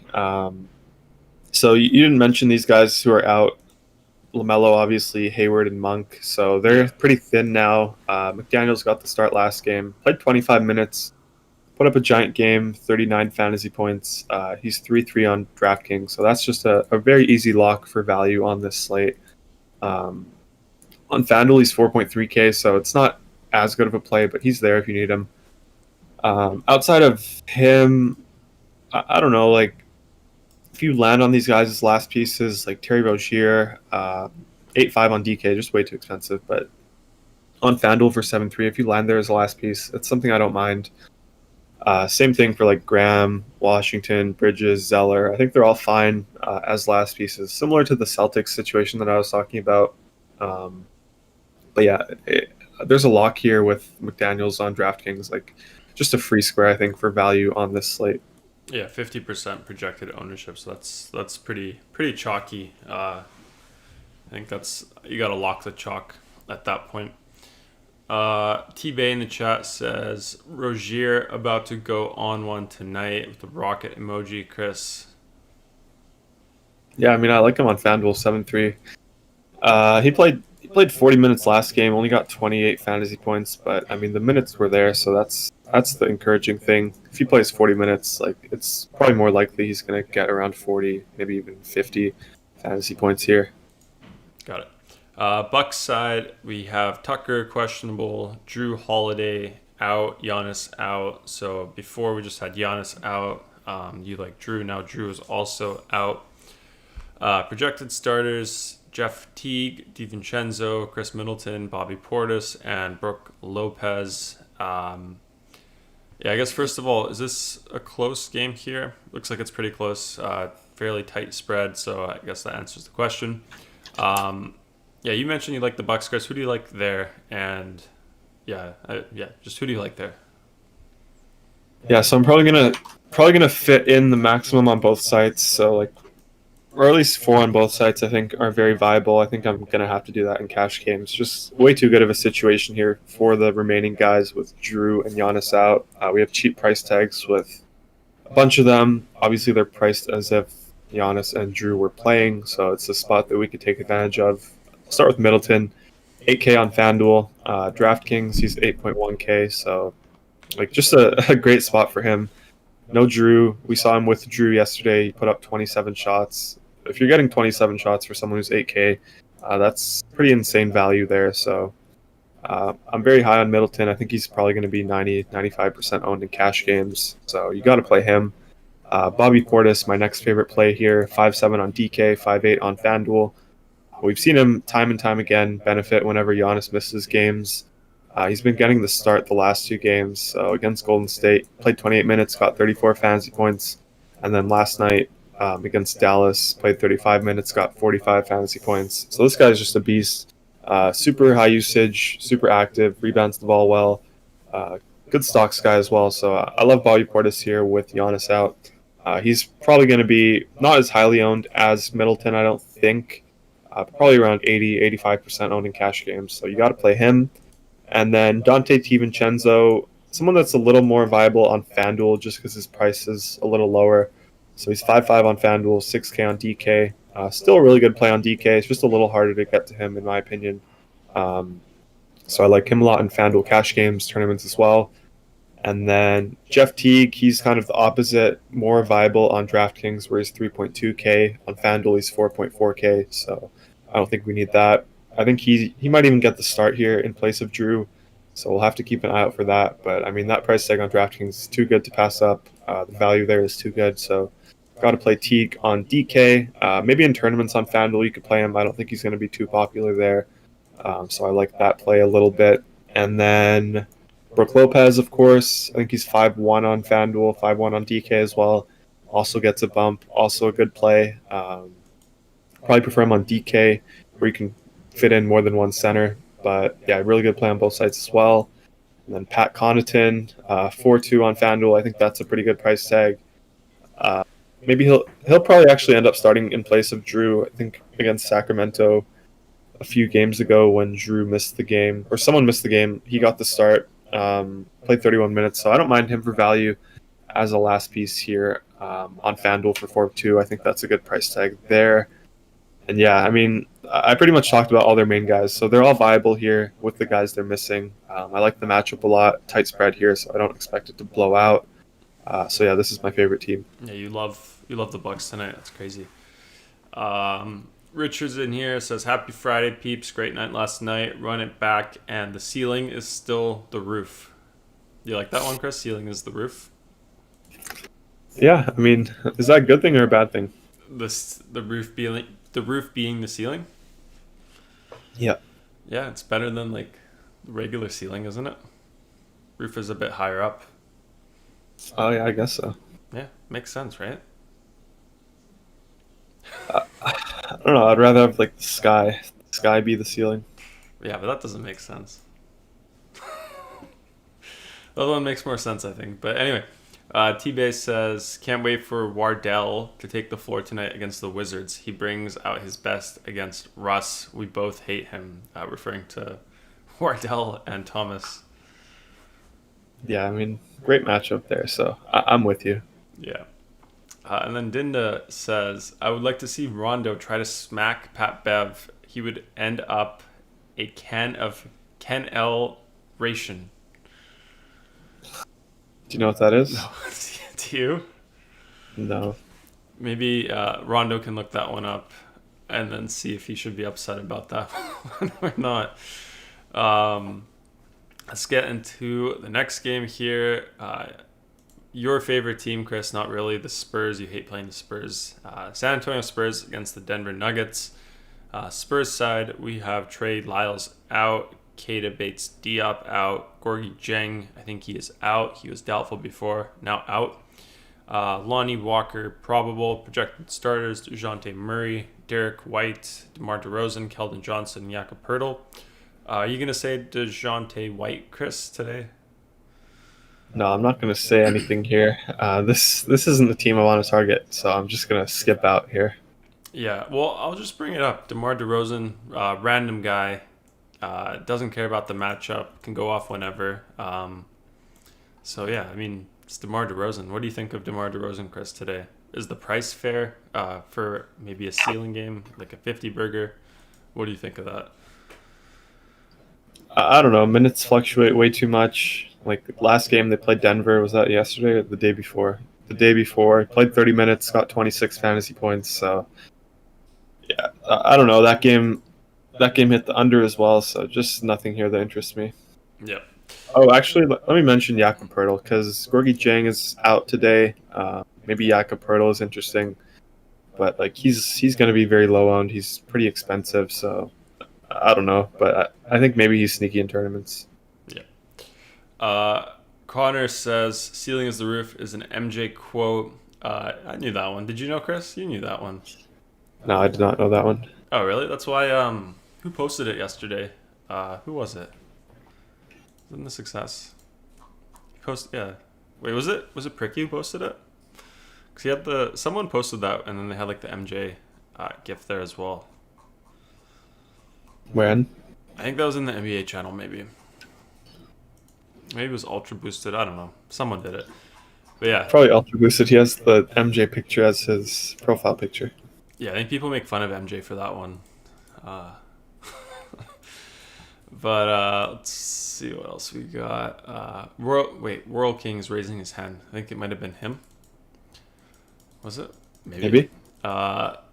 C: So you didn't mention these guys who are out. LaMelo, obviously, Hayward, and Monk. So they're pretty thin now. McDaniels got the start last game. Played 25 minutes. Put up a giant game, 39 fantasy points. He's 3-3 on DraftKings. So that's just a very easy lock for value on this slate. On FanDuel, he's 4.3K, so it's not as good of a play, but he's there if you need him. Outside of him, I don't know, like, if you land on these guys' last pieces, like Terry Rozier, 8.5 on DK, just way too expensive, but on FanDuel for 7.3, if you land there as a last piece, it's something I don't mind. Same thing for like Graham, Washington, Bridges, Zeller. I think they're all fine as last pieces, similar to the Celtics situation that I was talking about. But yeah, there's a lock here with McDaniels on DraftKings, like just a free square, I think, for value on this slate.
A: Yeah, 50% projected ownership, so that's pretty chalky. I think you got to lock the chalk at that point. T-Bay in the chat says Rozier about to go on one tonight with the rocket emoji. Chris?
C: Yeah, I mean, I like him on FanDuel 7.3. He played 40 minutes last game, only got 28 fantasy points, but I mean the minutes were there, so that's the encouraging thing. If he plays 40 minutes, like it's probably more likely he's going to get around 40, maybe even 50 fantasy points here.
A: Got it. Bucks side, we have Tucker questionable, Drew Holiday out, Giannis out. So before we just had Giannis out. You like Drew. Now Drew is also out. Projected starters, Jeff Teague, DiVincenzo, Chris Middleton, Bobby Portis, and Brooke Lopez. Yeah, I guess first of all, is this a close game here? Looks like it's pretty close. Fairly tight spread, so I guess that answers the question. Yeah, you mentioned you like the Bucks, Chris. Who do you like there? And just who do you like there?
C: Yeah, so I'm probably gonna fit in the maximum on both sites. So like, or at least 4 on both sites, I think are very viable. I think I'm gonna have to do that in cash games. Just way too good of a situation here for the remaining guys with Drew and Giannis out. We have cheap price tags with a bunch of them. Obviously, they're priced as if Giannis and Drew were playing, so it's a spot that we could take advantage of. I'll start with Middleton, 8K on FanDuel. DraftKings, he's 8.1K, so like just a great spot for him. No Drew. We saw him with Drew yesterday. He put up 27 shots. If you're getting 27 shots for someone who's 8K, that's pretty insane value there. So I'm very high on Middleton. I think he's probably going to be 95% owned in cash games. So you got to play him. Bobby Portis, my next favorite play here, 5.7 on DK, 5.8 on FanDuel. We've seen him time and time again benefit whenever Giannis misses games. He's been getting the start the last 2 games. So against Golden State, played 28 minutes, got 34 fantasy points. And then last night against Dallas, played 35 minutes, got 45 fantasy points. So this guy's just a beast. Super high usage, super active, rebounds the ball well. Good stocks guy as well. So I love Bobby Portis here with Giannis out. He's probably going to be not as highly owned as Middleton, I don't think. Probably around 85% owned in cash games. So you got to play him. And then Dante DiVincenzo, someone that's a little more viable on FanDuel just because his price is a little lower. So he's 5.5 on FanDuel, 6K on DK. Still a really good play on DK. It's just a little harder to get to him, in my opinion. So I like him a lot in FanDuel cash games, tournaments as well. And then Jeff Teague, he's kind of the opposite, more viable on DraftKings, where he's 3.2K. On FanDuel, he's 4.4K. So I don't think we need that. I think he might even get the start here in place of Drew. So we'll have to keep an eye out for that. But, I mean, that price tag on DraftKings is too good to pass up. The value there is too good. So got to play Teague on DK. Maybe in tournaments on FanDuel you could play him. I don't think he's going to be too popular there. So I like that play a little bit. And then Brooke Lopez, of course. I think he's 5.1 on FanDuel, 5.1 on DK as well. Also gets a bump. Also a good play. Probably prefer him on DK, where you can fit in more than one center. But, yeah, really good play on both sides as well. And then Pat Connaughton, 4.2 on FanDuel. I think that's a pretty good price tag. Maybe he'll probably actually end up starting in place of Drew. I think against Sacramento a few games ago when Drew missed the game, or someone missed the game, he got the start, played 31 minutes. So I don't mind him for value as a last piece here on FanDuel for 4.2. I think that's a good price tag there. And yeah, I mean, I pretty much talked about all their main guys. So they're all viable here with the guys they're missing. I like the matchup a lot. Tight spread here, so I don't expect it to blow out. So yeah, this is my favorite team.
A: Yeah, you love the Bucks tonight. That's crazy. Richard's in here, says, happy Friday, peeps. Great night last night. Run it back, and the ceiling is still the roof. You like that one, Chris? Ceiling is the roof?
C: Yeah, I mean, is that a good thing or a bad thing?
A: The roof being the ceiling?
C: Yeah.
A: Yeah, it's better than like the regular ceiling, isn't it? Roof is a bit higher up.
C: Oh yeah, I guess so.
A: Yeah, makes sense, right?
C: I don't know. I'd rather have like the sky be the ceiling.
A: Yeah, but that doesn't make sense. The other one makes more sense, I think. But anyway, T-Base says, can't wait for Wardell to take the floor tonight against the Wizards. He brings out his best against Russ. We both hate him, referring to Wardell and Thomas.
C: Yeah, I mean, great matchup there, so I'm with you.
A: Yeah. And then Dinda says, I would like to see Rondo try to smack Pat Bev. He would end up a can of Ken L ration.
C: Do you know what that is?
A: No. Do you?
C: No.
A: Maybe Rondo can look that one up and then see if he should be upset about that one or not. Let's get into the next game here. Your favorite team, Chris, not really. The Spurs. You hate playing the Spurs. San Antonio Spurs against the Denver Nuggets. Spurs side, we have Trey Lyles out. Keita Bates-Diop out. Gorgie Dieng, I think he is out. He was doubtful before, now out. Lonnie Walker, probable. Projected starters, DeJounte Murray, Derek White, DeMar DeRozan, Keldon Johnson, Jakob Poeltl. Are you going to say DeJounte White, Chris, today?
C: No, I'm not going to say anything here. This isn't the team I want to target, so I'm just going to skip out here.
A: Yeah, well, I'll just bring it up. DeMar DeRozan, random guy, doesn't care about the matchup, can go off whenever. So, yeah, I mean, it's DeMar DeRozan. What do you think of DeMar DeRozan, Chris, today? Is the price fair for maybe a ceiling game, like a 50 burger? What do you think of that?
C: I don't know. Minutes fluctuate way too much. Like last game they played Denver. Was that yesterday or the day before? The day before. Played 30 minutes, got 26 fantasy points. So, yeah, I don't know. That game hit the under as well. So just nothing here that interests me.
A: Yeah.
C: Oh, actually, let me mention Jakob Poeltl because Gorgie Dieng is out today. Maybe Jakob Poeltl is interesting, but like he's going to be very low owned. He's pretty expensive, so I don't know. But I think maybe he's sneaky in tournaments.
A: Yeah. Connor says, "Ceiling is the roof" is an MJ quote. I knew that one. Did you know, Chris? You knew that one.
C: No, I did not know that one.
A: Oh, really? That's why. Who posted it yesterday? Who was it? Wasn't the success? Yeah. Wait, was it Pricky who posted it? Because he had someone posted that, and then they had like the MJ GIF there as well.
C: When?
A: I think that was in the NBA channel, maybe. Maybe it was Ultra Boosted. I don't know. Someone did it. But yeah.
C: Probably Ultra Boosted. He has the MJ picture as his profile picture.
A: Yeah, I think people make fun of MJ for that one. But let's see what else we got. World King's raising his hand. I think it might have been him. Was it?
C: Maybe.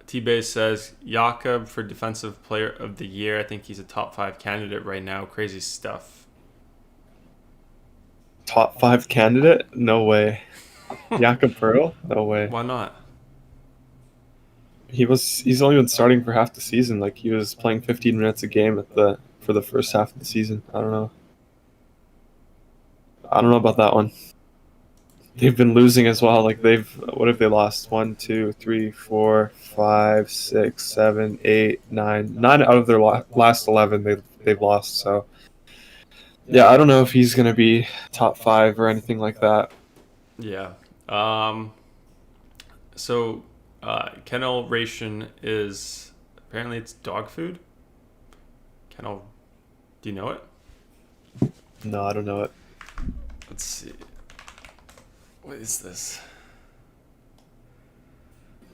A: T-Bay says, Jakob for Defensive Player of the Year. I think he's a top 5 candidate right now. Crazy stuff.
C: Top 5 candidate? No way. Jakob Poeltl? No way.
A: Why not?
C: He's only been starting for half the season. Like he was playing 15 minutes a game for the first half of the season. I don't know about that one. They've been losing as well. Like what have they lost? 1, 2, 3, 4, 5, 6, 7, 8, 9. 9 out of their last 11 they've lost. So yeah, I don't know if he's gonna be top 5 or anything like that.
A: Yeah. So kennel ration is apparently it's dog food. Kennel, do you know it?
C: No, I don't know it.
A: Let's see. What is this?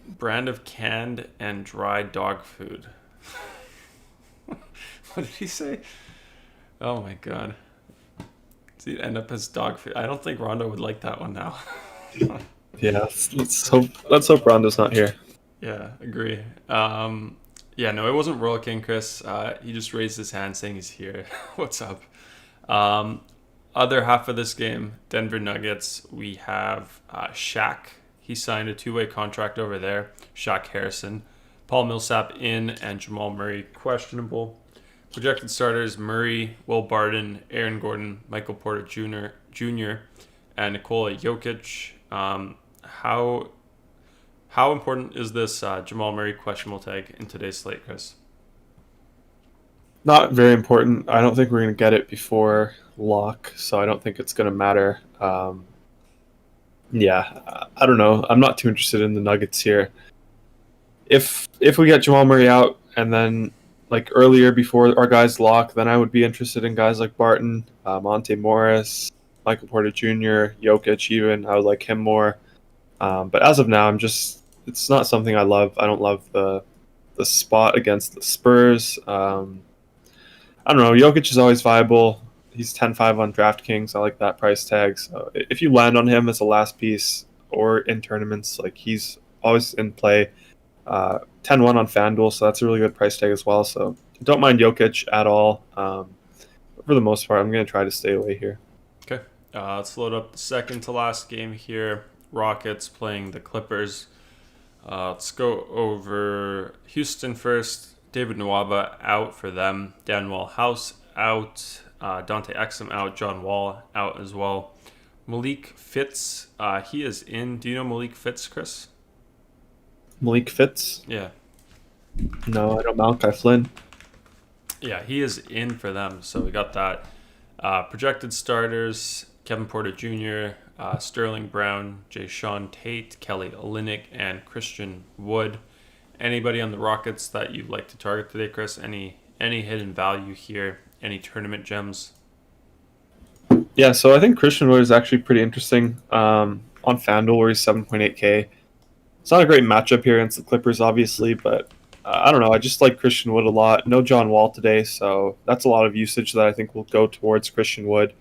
A: Brand of canned and dry dog food. What did he say? Oh my god. Does it end up as dog food? I don't think Rondo would like that one now.
C: Yeah, let's hope Rondo's not here.
A: Yeah, agree. Yeah, no, it wasn't Royal King, Chris. He just raised his hand saying he's here. What's up? Other half of this game, Denver Nuggets, we have Shaq. He signed a 2-way contract over there. Shaq Harrison. Paul Millsap in and Jamal Murray questionable. Projected starters, Murray, Will Barton, Aaron Gordon, Michael Porter Jr., and Nikola Jokic. How important is this Jamal Murray questionable tag in today's slate, Chris?
C: Not very important. I don't think we're going to get it before lock, so I don't think it's going to matter. Yeah, I don't know. I'm not too interested in the Nuggets here. If we get Jamal Murray out and then like earlier before our guys lock, then I would be interested in guys like Barton, Monte Morris, Michael Porter Jr., Jokic even. I would like him more. But as of now, it's not something I love. I don't love the spot against the Spurs. I don't know. Jokic is always viable. He's 10-5 on DraftKings. I like that price tag. So if you land on him as a last piece or in tournaments, like he's always in play. 10-1 on FanDuel, so that's a really good price tag as well. So don't mind Jokic at all. For the most part, I'm going to try to stay away here.
A: Okay. Let's load up the second to last game here. Rockets playing the Clippers. Let's go over Houston first. David Nwaba out for them. Danuel House out. Dante Exum out. John Wall out as well. Malik Fitz, he is in. Do you know Malik Fitz, Chris?
C: Malik Fitz?
A: Yeah.
C: No, I don't. Malachi Flynn.
A: Yeah, he is in for them. So we got that. Projected starters, Kevin Porter Jr., Sterling Brown, Jayshawn Tate, Kelly Olynyk, and Christian Wood. Anybody on the Rockets that you'd like to target today, Chris? Any hidden value here? Any tournament gems?
C: Yeah, so I think Christian Wood is actually pretty interesting on FanDuel where he's 7.8K. It's not a great matchup here against the Clippers, obviously, but I don't know. I just like Christian Wood a lot. No John Wall today, so that's a lot of usage that I think will go towards Christian Wood.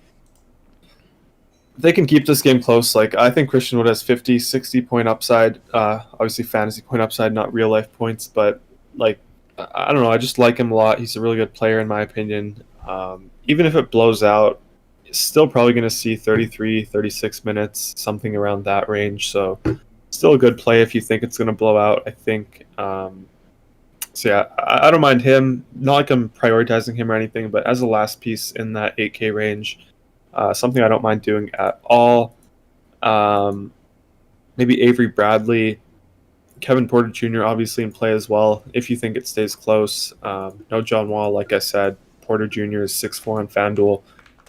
C: If they can keep this game close, like I think Christian Wood has 50, 60 point upside. Obviously fantasy point upside, not real life points, but like I don't know. I just like him a lot. He's a really good player in my opinion. Even if it blows out, it's still probably going to see 33, 36 minutes, something around that range. So still a good play if you think it's going to blow out, I think. So yeah, I don't mind him. Not like I'm prioritizing him or anything, but as a last piece in that 8K range, something I don't mind doing at all. Maybe Avery Bradley, Kevin Porter Jr. obviously in play as well, if you think it stays close. No John Wall, like I said. Porter Jr. is 6'4" on FanDuel,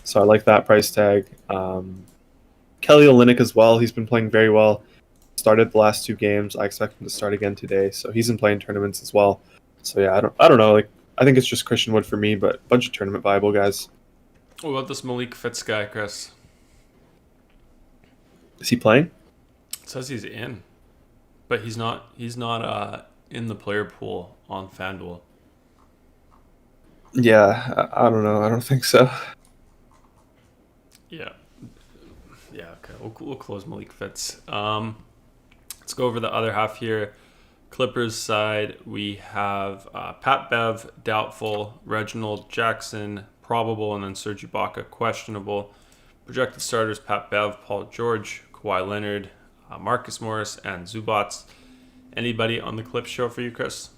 C: so I like that price tag. Kelly Olynyk as well. He's been playing very well. Started the last 2 games. I expect him to start again today, so he's in playing tournaments as well. So yeah, I don't know. Like I think it's just Christian Wood for me, but a bunch of tournament viable guys.
A: What about this Malik Fitz guy, Chris?
C: Is he playing?
A: It says he's in, but he's not in the player pool on FanDuel.
C: Yeah, I don't know. I don't think so.
A: Yeah. Okay. We'll close Malik Fitz. Let's go over the other half here. Clippers side, we have Pat Bev doubtful, Reginald Jackson probable, and then Serge Ibaka questionable. Projected starters: Pat Bev, Paul George, Kawhi Leonard, Marcus Morris, and Zubats. Anybody on the Clips show for you, Chris?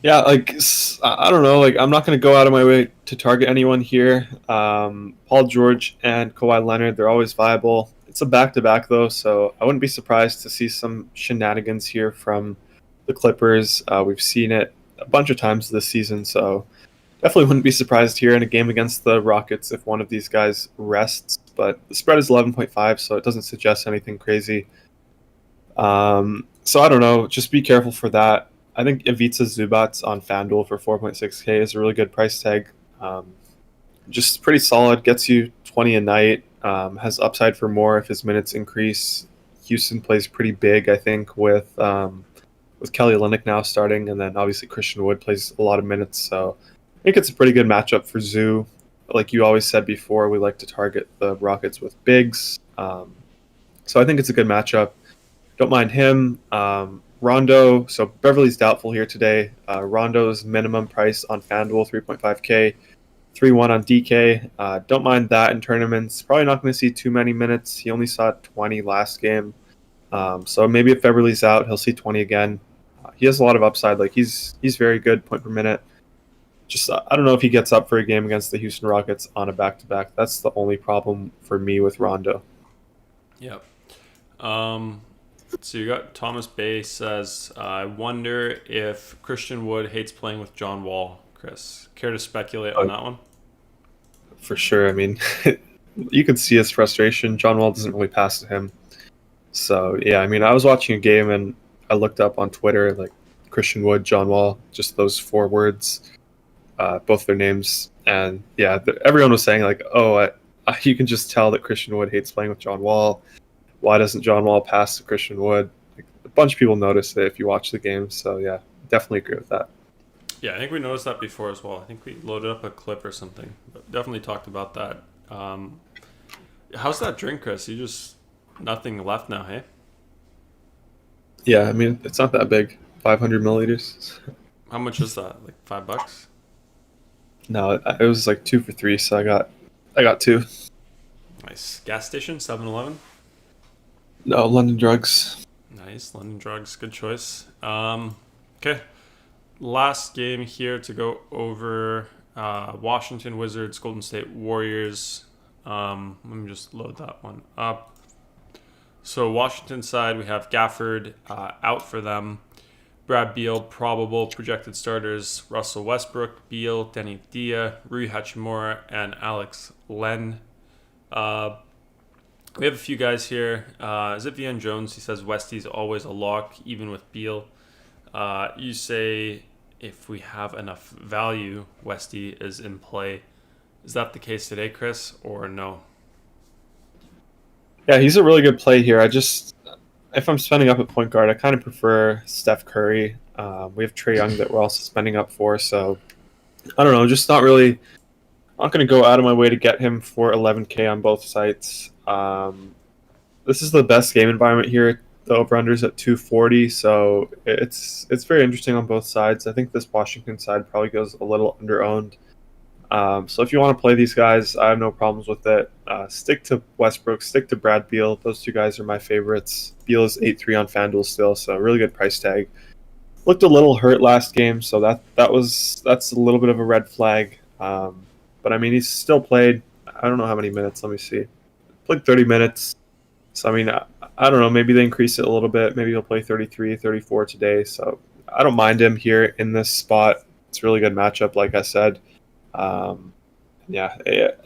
C: Yeah, like I don't know. Like I'm not going to go out of my way to target anyone here. Paul George and Kawhi Leonard, they're always viable. It's a back-to-back though, so I wouldn't be surprised to see some shenanigans here from the Clippers. We've seen it a bunch of times this season, so definitely wouldn't be surprised here in a game against the Rockets if one of these guys rests. But the spread is 11.5, so it doesn't suggest anything crazy. So I don't know. Just be careful for that. I think Ivica Zubats on FanDuel for 4.6K is a really good price tag. Just pretty solid. Gets you 20 a night. Has upside for more if his minutes increase. Houston plays pretty big, I think, with Kelly Olynyk now starting, and then obviously Christian Wood plays a lot of minutes. So I think it's a pretty good matchup for Zoo. Like you always said before, we like to target the Rockets with bigs. So I think it's a good matchup. Don't mind him. Rondo, so Beverly's doubtful here today. Rondo's minimum price on FanDuel, 3.5K. 3-1 on DK. Don't mind that in tournaments. Probably not going to see too many minutes. He only saw 20 last game. So maybe if Beverly's out, he'll see 20 again. He has a lot of upside. Like he's very good point per minute. Just I don't know if he gets up for a game against the Houston Rockets on a back-to-back. That's the only problem for me with Rondo.
A: Yep. So you got Thomas Bay says, I wonder if Christian Wood hates playing with John Wall. Chris, care to speculate on that one?
C: For sure. I mean, you could see his frustration. John Wall doesn't really pass to him. So, yeah, I mean, I was watching a game and I looked up on Twitter, like, Christian Wood, John Wall, just those 4 words, both their names. And, yeah, everyone was saying, like, you can just tell that Christian Wood hates playing with John Wall. Why doesn't John Wall pass to Christian Wood? Like, a bunch of people noticed it if you watch the game. So, yeah, definitely agree with that.
A: Yeah, I think we noticed that before as well. I think we loaded up a clip or something, but definitely talked about that. How's that drink, Chris? You just nothing left now, hey?
C: Yeah, I mean, it's not that big. 500 milliliters.
A: How much is that? Like $5?
C: No, it was like 2 for 3, so I got 2.
A: Nice. Gas station, 7-Eleven.
C: No, London Drugs.
A: Nice. London Drugs, good choice. Okay. Last game here to go over Washington Wizards, Golden State Warriors. Let me just load that one up. So Washington side, we have Gafford out for them. Brad Beal, probable projected starters. Russell Westbrook, Beal, Denny Dia, Rui Hachimura, and Alex Len. We have a few guys here. Zivian Jones, he says Westy's always a lock, even with Beal. You say if we have enough value, Westy is in play. Is that the case today, Chris, or no?
C: Yeah, he's a really good play here. If I'm spending up at point guard, I kind of prefer Steph Curry. We have Trae Young that we're also spending up for, so I don't know. Just not going to go out of my way to get him for 11K on both sites. This is the best game environment here. The over-under's at 240, so it's very interesting on both sides. I think this Washington side probably goes a little under-owned. So if you want to play these guys, I have no problems with it. Stick to Westbrook, stick to Brad Beal. Those two guys are my favorites. Beal is 8-3 on FanDuel still, so really good price tag. Looked a little hurt last game, so that's a little bit of a red flag. But I mean, he's still played. I don't know how many minutes. Let me see. Played 30 minutes. So I mean, I don't know. Maybe they increase it a little bit. Maybe he'll play 33, 34 today. So I don't mind him here in this spot. It's a really good matchup, like I said. Yeah,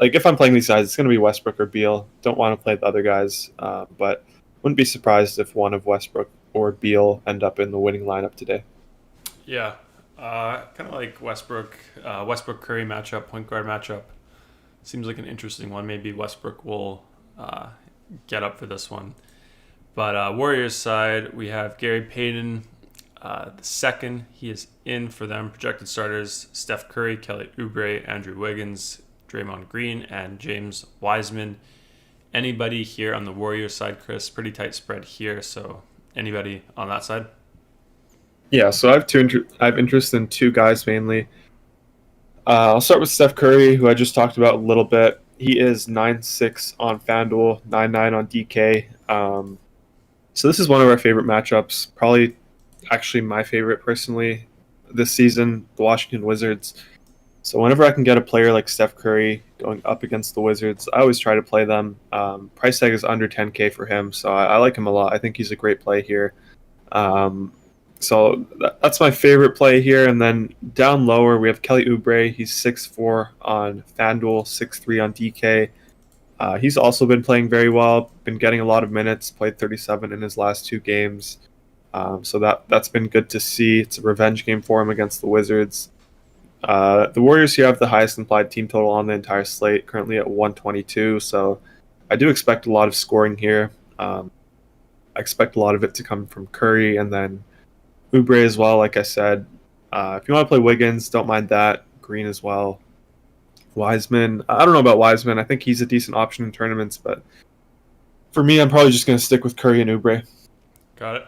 C: like if I'm playing these guys, it's going to be Westbrook or Beal. Don't want to play the other guys, but wouldn't be surprised if one of Westbrook or Beal end up in the winning lineup today.
A: Yeah, kind of like Westbrook Curry matchup, point guard matchup. Seems like an interesting one. Maybe Westbrook will get up for this one. But Warriors side, we have Gary Payton, the second. He is in for them. Projected starters: Steph Curry, Kelly Ubrey, Andrew Wiggins, Draymond Green, and James Wiseman. Anybody here on the Warriors side, Chris? Pretty tight spread here. So anybody on that side?
C: Yeah, so I have interest in two guys mainly. I'll start with Steph Curry, who I just talked about a little bit. He is 9-6 on FanDuel, 9-9 on DK. So this is one of our favorite matchups. Probably, actually, my favorite personally this season, the Washington Wizards. So whenever I can get a player like Steph Curry going up against the Wizards, I always try to play them. Price tag is under 10K for him, so I like him a lot. I think he's a great play here. So that's my favorite play here. And then down lower, we have Kelly Oubre. He's 6'4 on FanDuel, 6'3 on DK. He's also been playing very well, been getting a lot of minutes, played 37 in his last 2 games. So that's been good to see. It's a revenge game for him against the Wizards. The Warriors here have the highest implied team total on the entire slate, currently at 122. So I do expect a lot of scoring here. I expect a lot of it to come from Curry and then Ubrey as well, like I said. If you want to play Wiggins, don't mind that. Green as well. Wiseman, I don't know about Wiseman. I think he's a decent option in tournaments, but for me, I'm probably just going to stick with Curry and Ubrey.
A: Got it.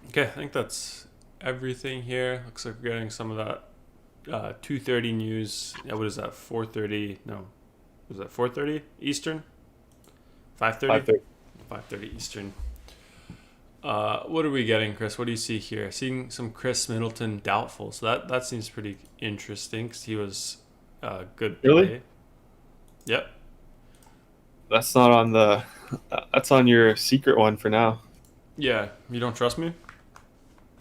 A: Okay, I think that's everything here. Looks like we're getting some of that 2:30 news. Yeah, what is that? 4:30? No, was that 4:30 Eastern? 5:30. 5:30 Eastern. What are we getting, Chris? What do you see here? Seeing some Chris Middleton doubtful. So that seems pretty interesting because he was a good play.
C: Really?
A: Yep.
C: That's not on the. That's on your secret one for now.
A: Yeah, you don't trust me?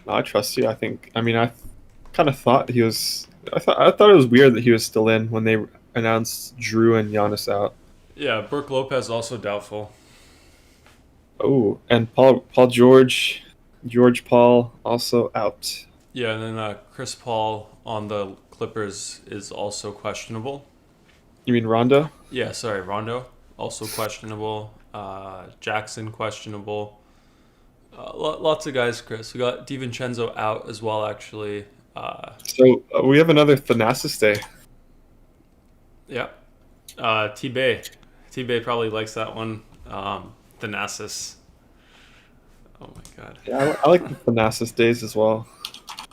C: No, I trust you. I kind of thought he was. I thought it was weird that he was still in when they announced Drew and Giannis out.
A: Yeah, Brooke Lopez also doubtful.
C: Oh, and Paul George Paul also out.
A: Yeah, and then Chris Paul on the Clippers is also questionable.
C: You mean Rondo?
A: Yeah, sorry, Rondo also questionable. Jackson questionable. Lots of guys, Chris. We got DiVincenzo out as well, actually.
C: So we have another Thanasis day.
A: Yeah. T-Bay. T-Bay probably likes that one. Thanasis. Oh my god.
C: Yeah, I like the Thanasis days as well.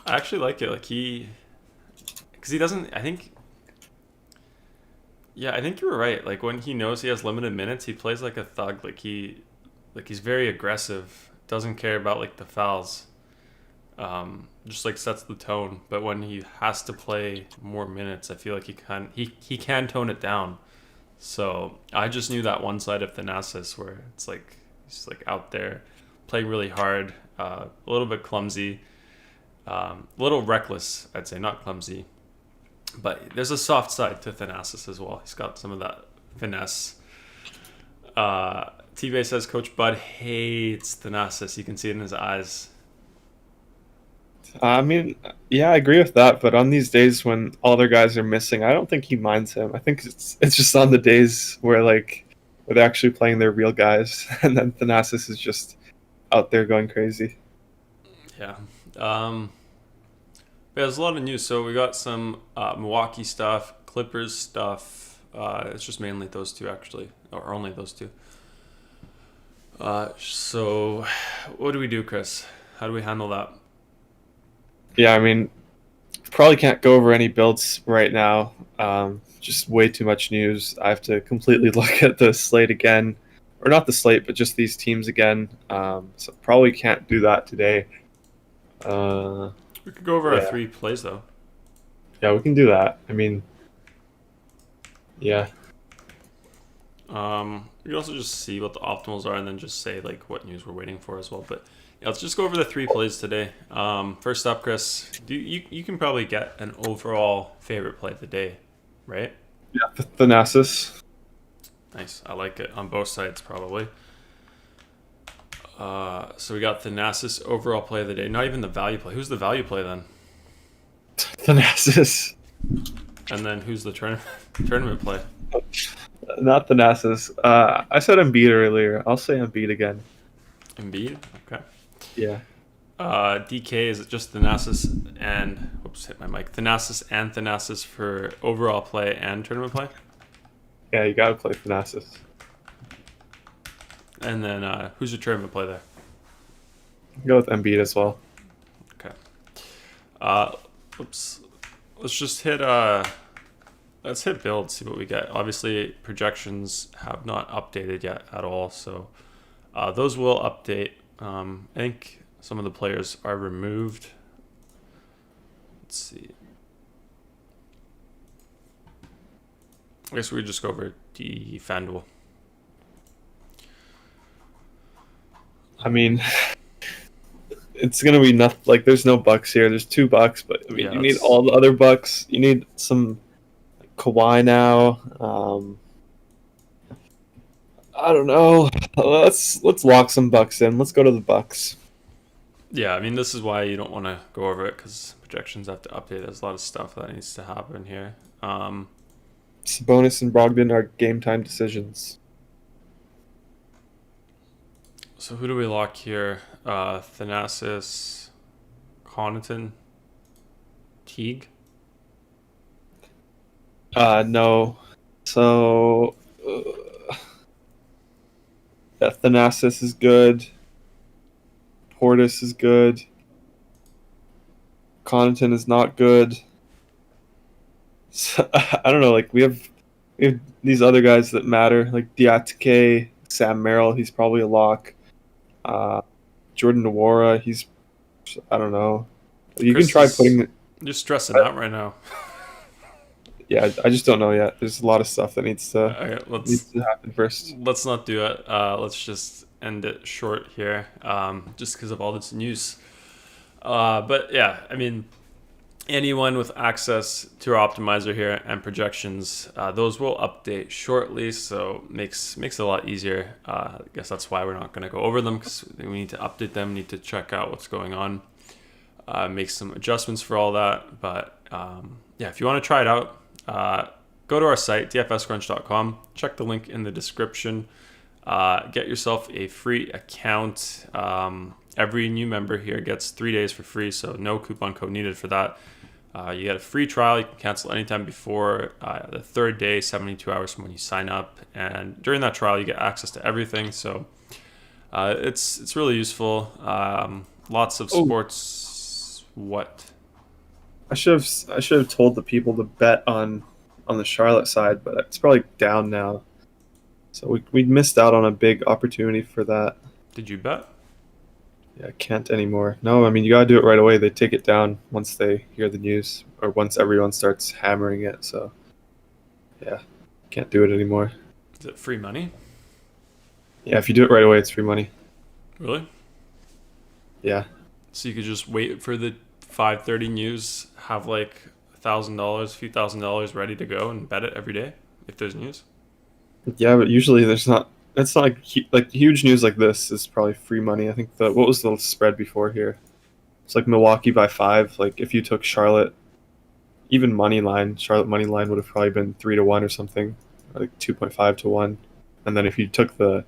A: I actually like it. Like because he doesn't. I think you were right. Like when he knows he has limited minutes, he plays like a thug. Like he's very aggressive. Doesn't care about like the fouls. Just like sets the tone. But when he has to play more minutes, I feel like he can tone it down. So I just knew that one side of Thanasis where it's like he's like out there playing really hard, a little bit clumsy, a little reckless, I'd say, not clumsy. But there's a soft side to Thanasis as well. He's got some of that finesse. T-Bay says Coach Bud hates Thanasis. You can see it in his eyes.
C: I mean, yeah, I agree with that. But on these days when all their guys are missing, I don't think he minds him. I think it's just on the days where they're actually playing their real guys, and then Thanasis is just out there going crazy.
A: Yeah. There's a lot of news. So we got some Milwaukee stuff, Clippers stuff. It's just mainly those two, actually, or only those two. So what do we do, Chris? How do we handle that?
C: Yeah, I mean, probably can't go over any builds right now. Just way too much news. I have to completely look at the slate again. Or not the slate, but just these teams again. So probably can't do that today.
A: We could go over our 3 plays, though.
C: Yeah, we can do that. I mean, yeah.
A: We can also just see what the optimals are and then just say like what news we're waiting for as well. But yeah, let's just go over the 3 plays today. First up, Chris, you can probably get an overall favorite play of the day, right?
C: Yeah, Thanasis.
A: Nice. I like it on both sides, probably. So we got Thanasis overall play of the day. Not even the value play. Who's the value play then?
C: Thanasis.
A: And then who's the tournament play?
C: Not Thanasis. I said Embiid earlier. I'll say Embiid again.
A: Embiid? Okay.
C: Yeah.
A: DK, is it just Thanasis and... Whoops, hit my mic. Thanasis and Thanasis for overall play and tournament play?
C: Yeah, you gotta play Thanasis.
A: And then who's your tournament play there?
C: Go with Embiid as well.
A: Okay. Oops. Let's just hit let's hit build, see what we get. Obviously projections have not updated yet at all, so those will update. I think some of the players are removed. Let's see. I guess we just go over the FanDuel.
C: I mean, it's gonna be nothing. Like, there's no bucks here. There's 2 bucks, but I mean,
A: Yeah,
C: you need all the other bucks. You need some Kawhi now. I don't know. Let's lock some bucks in. Let's go to the bucks.
A: Yeah, I mean, this is why you don't want to go over it because projections have to update. There's a lot of stuff that needs to happen here.
C: Sabonis and Brogdon are game time decisions.
A: So who do we lock here? Thanasis, Connaughton, Teague?
C: No. So Thanasis is good. Portis is good. Connaughton is not good. So, I don't know. Like, we have these other guys that matter, like Diatike, Sam Merrill. He's probably a lock. Jordan Nwora. I don't know. You
A: Chris
C: can try putting.
A: You're stressing out right now.
C: Yeah, I just don't know yet. There's a lot of stuff that needs to happen first.
A: Let's not do it. Let's just end it short here, just because of all this news. But yeah, I mean, anyone with access to our optimizer here and projections, those will update shortly, so makes it a lot easier. I guess that's why we're not going to go over them, because we need to update them, need to check out what's going on, make some adjustments for all that. But yeah, if you want to try it out, go to our site, dfscrunch.com, check the link in the description, get yourself a free account. every new member here gets 3 days for free, so no coupon code needed for that. You get a free trial. You can cancel anytime before the third day, 72 hours from when you sign up. And during that trial, you get access to everything. So it's really useful. Lots of sports. What?
C: I should have told the people to bet on the Charlotte side, but it's probably down now. So we missed out on a big opportunity for that.
A: Did you bet?
C: Yeah, I can't anymore. No, I mean, you got to do it right away. They take it down once they hear the news or once everyone starts hammering it. So, yeah, can't do it anymore.
A: Is it free money?
C: Yeah, if you do it right away, it's free money.
A: Really?
C: Yeah.
A: So you could just wait for the 5:30 news, have like $1,000, a few $1,000 ready to go and bet it every day if there's news?
C: Yeah, but usually there's not. It's not like huge news like this is probably free money. I think what was the spread before here? It's like Milwaukee by 5. Like if you took Charlotte, even Charlotte money line would have probably been 3-1 or something, or like 2.5 to 1. And then if you took the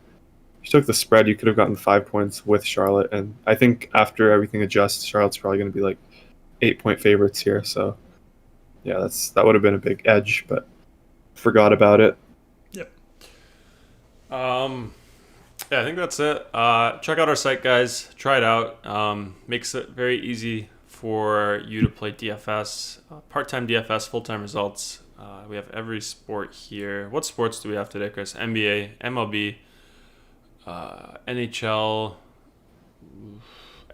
C: spread, you could have gotten 5 points with Charlotte. And I think after everything adjusts, Charlotte's probably going to be like 8-point favorites here. So yeah, that would have been a big edge, but forgot about it.
A: Yep. Yeah, I think that's it. Check out our site, guys. Try it out. Makes it very easy for you to play DFS, part-time DFS, full-time results. We have every sport here. What sports do we have today, Chris? NBA, MLB, NHL,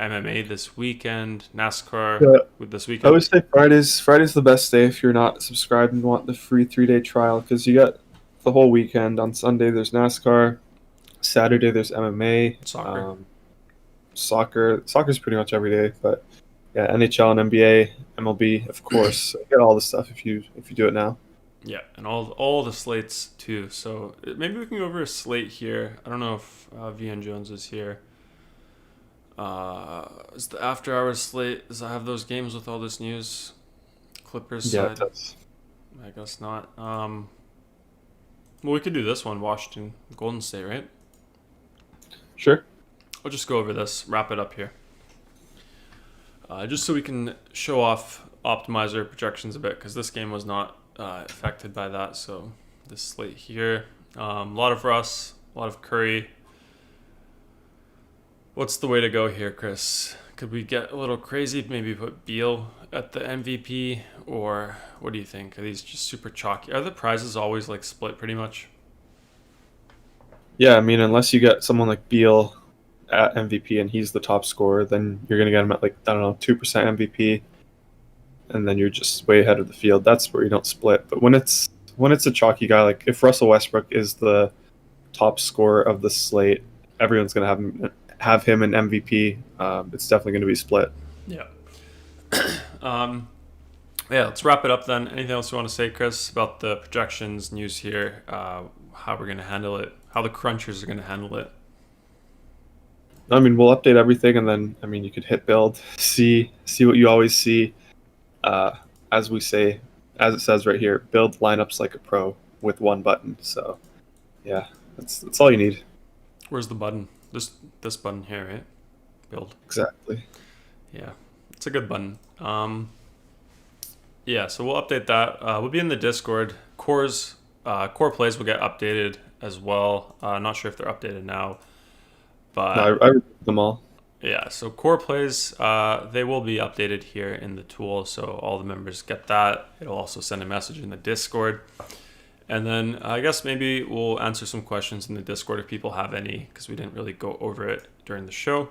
A: MMA this weekend, NASCAR this weekend.
C: I would say Friday's the best day if you're not subscribed and want the free 3-day trial, because you got the whole weekend. On Sunday there's NASCAR, Saturday there's MMA, soccer's pretty much every day, but yeah, NHL and NBA, MLB, of course. So you get all the stuff if you do it now.
A: Yeah, and all the slates too. So maybe we can go over a slate here. I don't know if VN Jones is here. Is the after hours slate? Does it have those games with all this news? Clippers
C: Yeah,
A: side?
C: it does.
A: I guess not. Well, we could do this one, Washington, Golden State, right?
C: Sure.
A: I'll just go over this, wrap it up here. Just so we can show off optimizer projections a bit, because this game was not affected by that. So this slate here, a lot of Russ, a lot of Curry. What's the way to go here, Chris? Could we get a little crazy? Maybe put Beal at the MVP, or what do you think? Are these just super chalky? Are the prizes always like split pretty much?
C: Yeah, I mean, unless you get someone like Beal at MVP and he's the top scorer, then you're gonna get him at like, I don't know, 2% MVP, and then you're just way ahead of the field. That's where you don't split. But when it's a chalky guy, like if Russell Westbrook is the top scorer of the slate, everyone's gonna have him in MVP. It's definitely going to be split.
A: Yeah. Yeah, let's wrap it up then. Anything else you want to say, Chris, about the projections, news here, how we're going to handle it, how the crunchers are going to handle it?
C: I mean, we'll update everything, and then, I mean, you could hit build, see what you always see. As we say, as it says right here, build lineups like a pro with one button. So, yeah, that's all you need.
A: Where's the button? This button here, right? Build.
C: Exactly.
A: Yeah, it's a good button. Yeah, so we'll update that. We'll be in the Discord. Core plays will get updated as well. Not sure if they're updated now, but
C: No, I reviewed them all.
A: yeah. So core plays, they will be updated here in the tool, so all the members get that. It'll also send a message in the Discord. And then I guess maybe we'll answer some questions in the Discord if people have any, because we didn't really go over it during the show.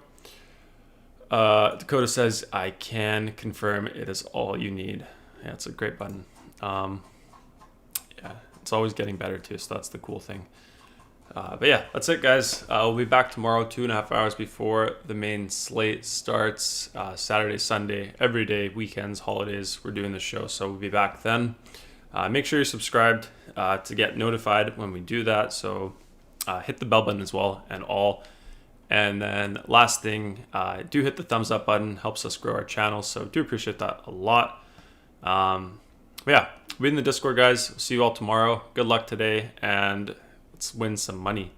A: Dakota says, I can confirm it is all you need. Yeah, it's a great button. Yeah, it's always getting better too, so that's the cool thing. But yeah, that's it, guys. We'll be back tomorrow, 2.5 hours before the main slate starts. Saturday, Sunday, every day, weekends, holidays, we're doing the show, so we'll be back then. Make sure you're subscribed to get notified when we do that. So hit the bell button as well and all. And then last thing, do hit the thumbs up button. Helps us grow our channel. So do appreciate that a lot. But yeah, we'll be in the Discord, guys. See you all tomorrow. Good luck today, and let's win some money.